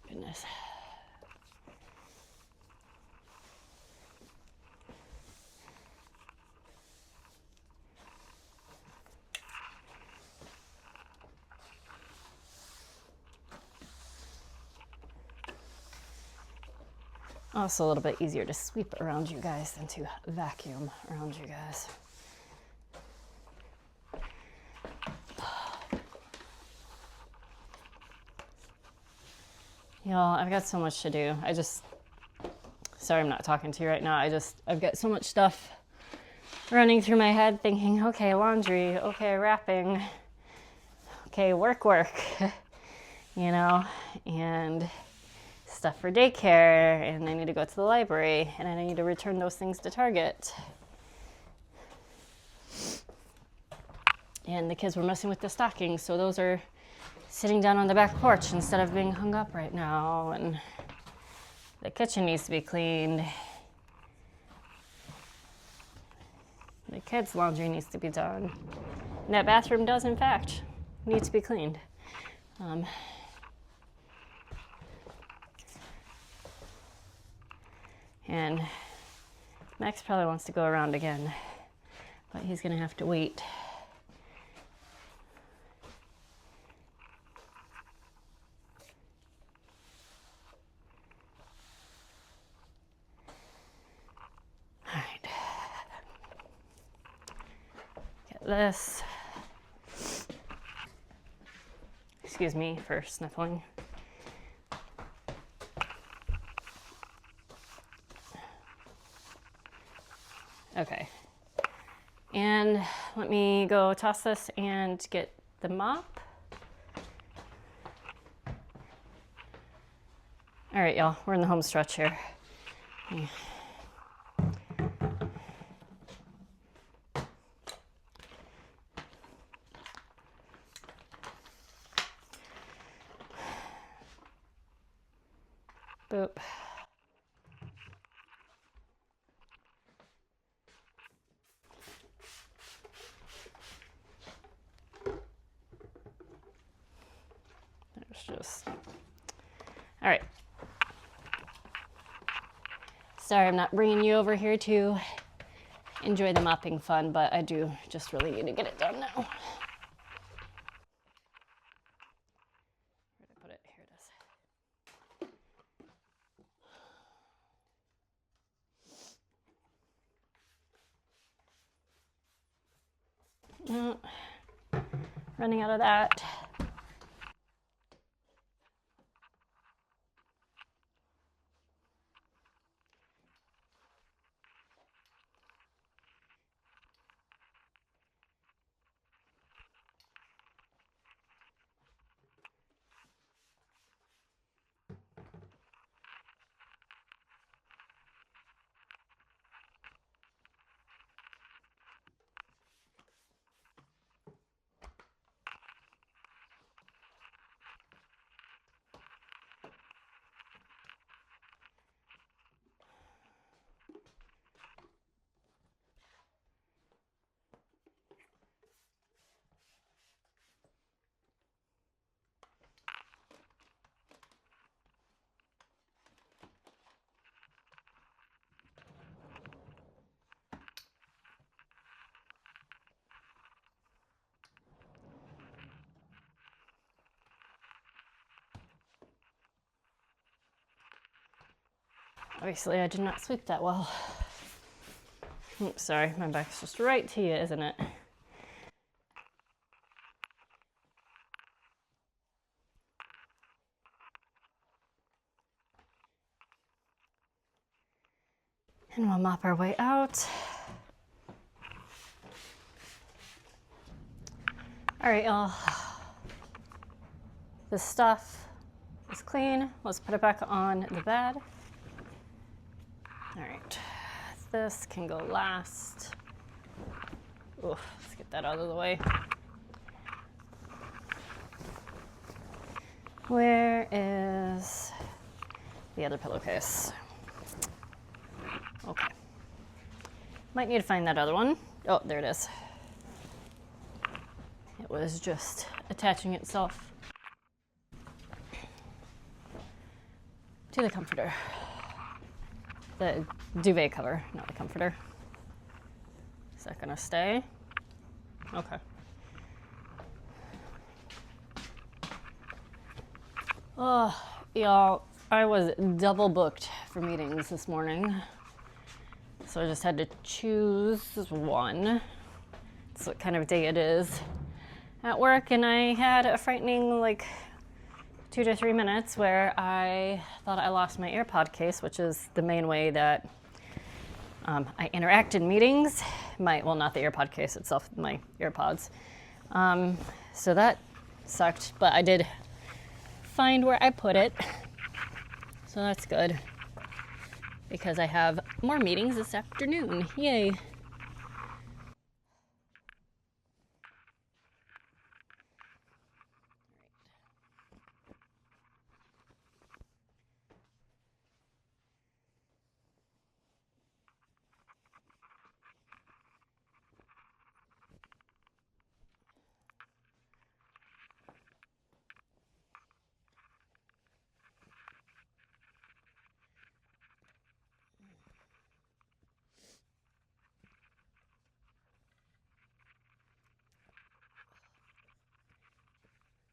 Goodness. Also a little bit easier to sweep around you guys than to vacuum around you guys. Y'all, I've got so much to do. Sorry I'm not talking to you right now. I've got so much stuff running through my head thinking, okay, laundry, okay, wrapping, okay, work, you know, and stuff for daycare, and I need to go to the library, and I need to return those things to Target. And the kids were messing with the stockings, so those are sitting down on the back porch instead of being hung up right now, and the kitchen needs to be cleaned. The kids' laundry needs to be done. And that bathroom does, in fact, need to be cleaned. And Max probably wants to go around again, but he's gonna have to wait. All right. Get this. Excuse me for sniffling. Okay, and let me go toss this and get the mop. All right, y'all, we're in the home stretch here. Boop. There's just, all right. Sorry, I'm not bringing you over here to enjoy the mopping fun, but I do just really need to get it done now. Where'd I put it? Here it is. No, running out of that. Obviously, I did not sweep that well. Oops, sorry, my back's just right to you, isn't it? And we'll mop our way out. All right, y'all. This stuff is clean. Let's put it back on the bed. All right, this can go last. Ooh, let's get that out of the way. Where is the other pillowcase? Okay. Might need to find that other one. Oh, there it is. It was just attaching itself to the comforter. The duvet cover, not the comforter. Is that gonna stay? Okay. Oh, y'all, I was double booked for meetings this morning. So I just had to choose one. That's what kind of day it is at work. And I had a frightening, 2 to 3 minutes where I thought I lost my AirPod case, which is the main way that I interact in meetings. Well, not the AirPod case itself, my AirPods. So that sucked, but I did find where I put it. So that's good because I have more meetings this afternoon. Yay.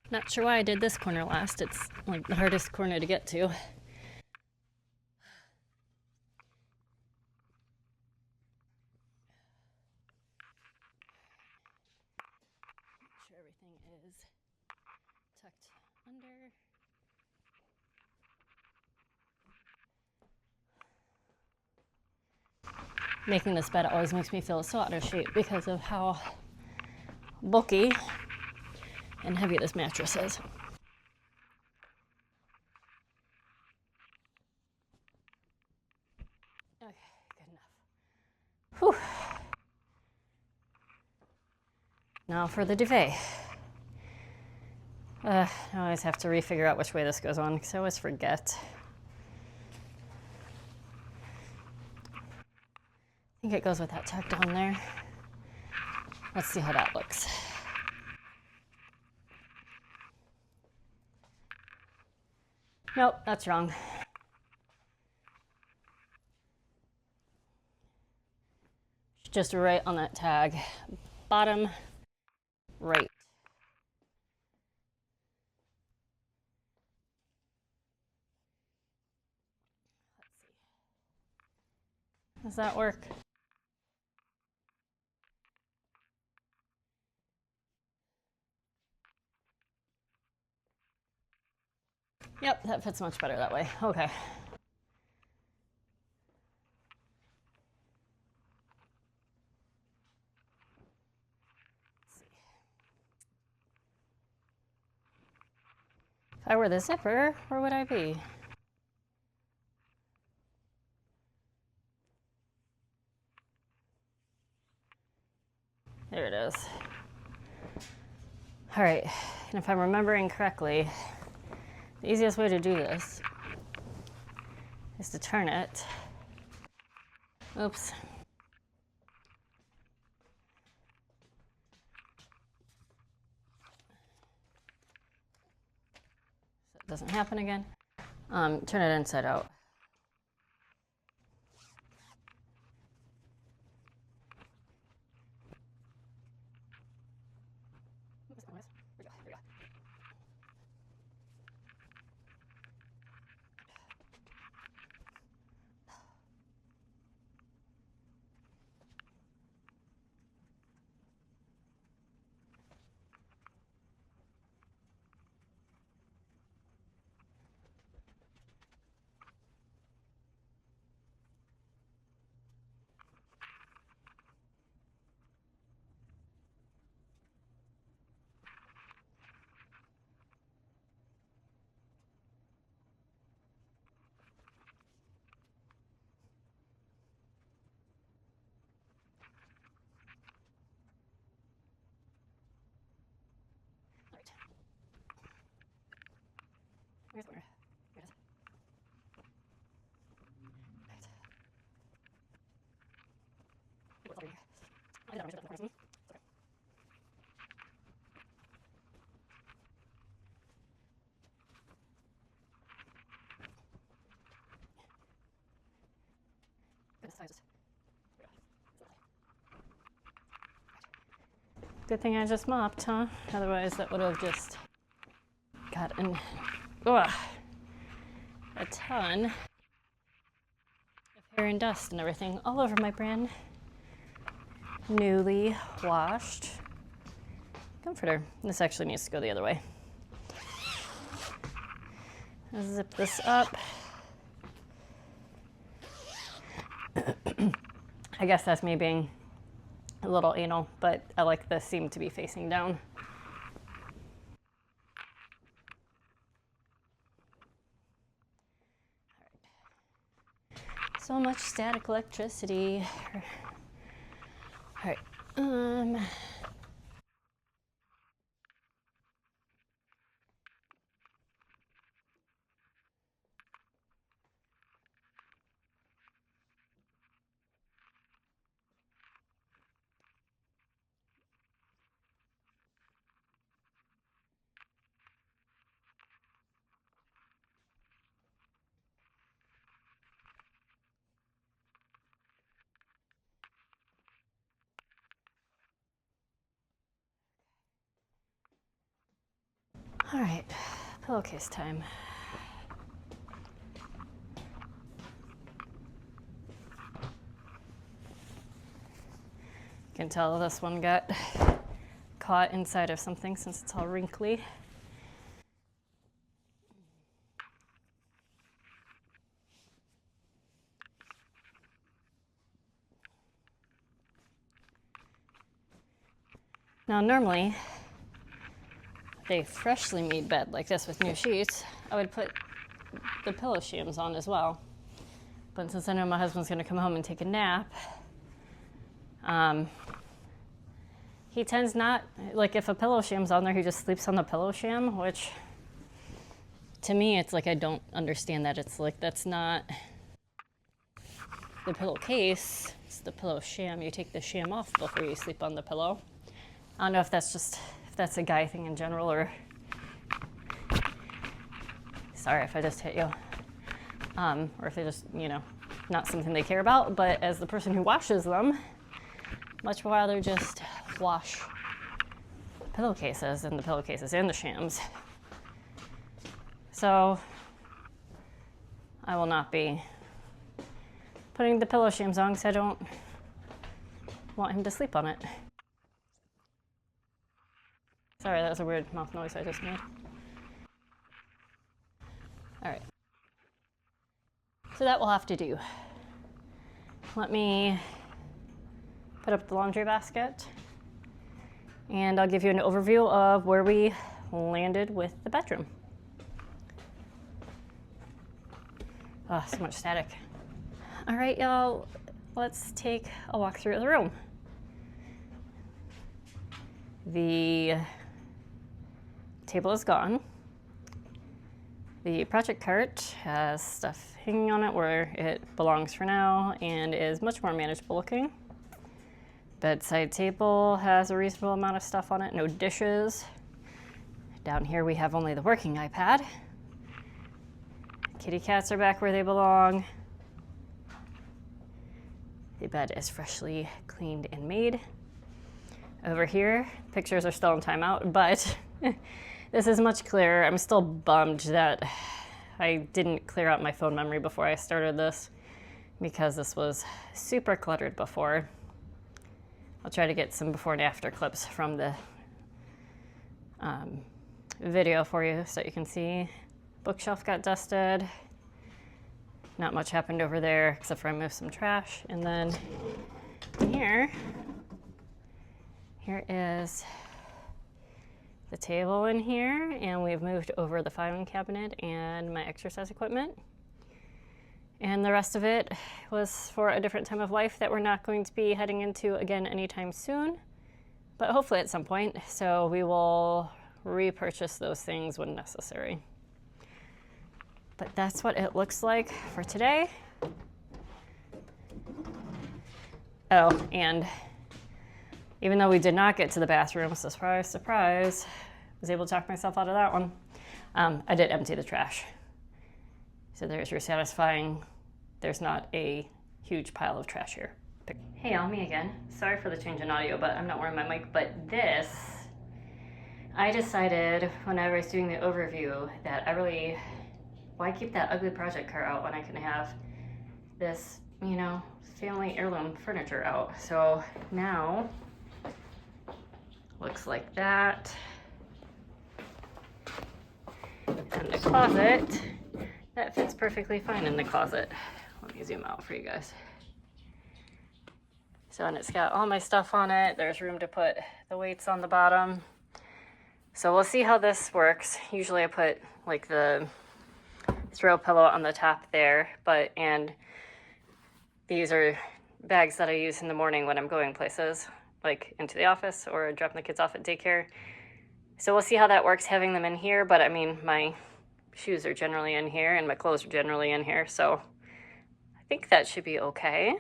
Not sure why I did this corner last. It's like the hardest corner to get to. Make sure everything is tucked under. Making this bed always makes me feel so out of shape because of how bulky and heavy this mattress is. Okay, good enough. Whew. Now for the duvet. I always have to refigure out which way this goes on because I always forget. I think it goes with that tucked on there. Let's see how that looks. Nope, that's wrong. Just right on that tag. Bottom right. Let's see. Does that work? Yep, that fits much better that way. Okay. If I were the zipper, where would I be? There it is. All right, and if I'm remembering correctly, the easiest way to do this is to turn it. Oops. So it doesn't happen again. Turn it inside out. Good thing I just mopped, huh? Otherwise that would have just gotten a ton of hair and dust and everything all over my brand newly washed comforter. This actually needs to go the other way. Zip this up. I guess that's me being a little anal, but I like the seam to be facing down. So much static electricity. All right. All right, pillowcase time. You can tell this one got caught inside of something since it's all wrinkly. Now normally, a freshly made bed like this with new sheets, I would put the pillow shims on as well. But since I know my husband's gonna come home and take a nap, he tends not, like if a pillow sham's on there, he just sleeps on the pillow sham, which to me, it's like I don't understand that. It's like that's not the pillowcase, it's the pillow sham. You take the sham off before you sleep on the pillow. I don't know if that's a guy thing in general, or sorry if I just hit you, or if they just, you know, not something they care about. But as the person who washes them, much rather just wash pillowcases and the pillowcases and the shams. So I will not be putting the pillow shams on because I don't want him to sleep on it. Sorry, that was a weird mouth noise I just made. All right. So that will have to do. Let me put up the laundry basket and I'll give you an overview of where we landed with the bedroom. Oh, so much static. All right, y'all, let's take a walk through the room. The table is gone. The project cart has stuff hanging on it where it belongs for now and is much more manageable looking. Bedside table has a reasonable amount of stuff on it, no dishes. Down here we have only the working iPad. Kitty cats are back where they belong. The bed is freshly cleaned and made. Over here, pictures are still in timeout, but this is much clearer. I'm still bummed that I didn't clear out my phone memory before I started this because this was super cluttered before. I'll try to get some before and after clips from the video for you so you can see. Bookshelf got dusted. Not much happened over there except for I moved some trash. And then here is the table in here, and we've moved over the filing cabinet and my exercise equipment. And the rest of it was for a different time of life that we're not going to be heading into again anytime soon, but hopefully at some point. So we will repurchase those things when necessary. But that's what it looks like for today. Oh, and even though we did not get to the bathroom, surprise, surprise, I was able to talk myself out of that one. I did empty the trash. So there's your satisfying, there's not a huge pile of trash here. Hey, y'all, me again. Sorry for the change in audio, but I'm not wearing my mic. But this, I decided when I was doing the overview that why keep that ugly project cart out when I can have this, you know, family heirloom furniture out? So now, looks like that. And the closet, that fits perfectly fine in the closet. Let me zoom out for you guys. So, and it's got all my stuff on it. There's room to put the weights on the bottom. So we'll see how this works. Usually I put like the throw pillow on the top there, and these are bags that I use in the morning when I'm going places, like into the office or dropping the kids off at daycare. So we'll see how that works having them in here, but I mean, my shoes are generally in here and my clothes are generally in here, so I think that should be okay.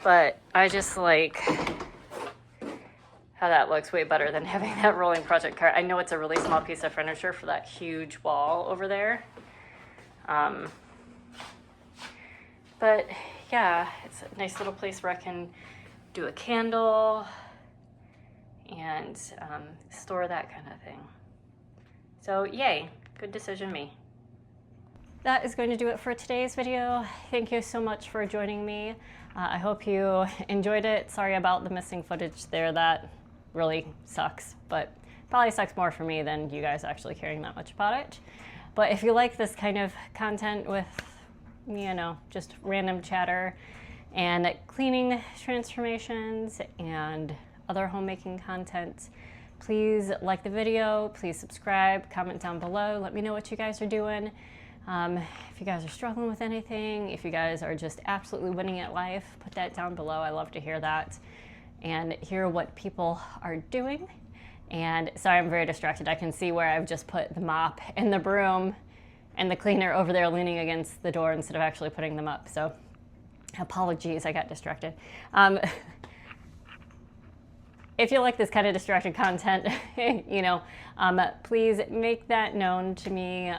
But I just like how that looks way better than having that rolling project cart. I know it's a really small piece of furniture for that huge wall over there. But yeah, it's a nice little place where I can do a candle and store that kind of thing. So yay, good decision me. That is going to do it for today's video. Thank you so much for joining me. I hope you enjoyed it. Sorry about the missing footage there. That really sucks, but probably sucks more for me than you guys actually caring that much about it. But if you like this kind of content with, you know, just random chatter and cleaning transformations and other homemaking content, please like the video, please subscribe, comment down below, let me know what you guys are doing. If you guys are struggling with anything, if you guys are just absolutely winning at life, put that down below. I love to hear that and hear what people are doing. And sorry, I'm very distracted. I can see where I've just put the mop and the broom and the cleaner over there leaning against the door instead of actually putting them up. So apologies, I got distracted. If you like this kind of distracted content, please make that known to me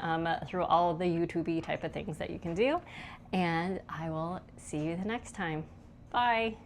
through all of the YouTube-y type of things that you can do. And I will see you the next time. Bye.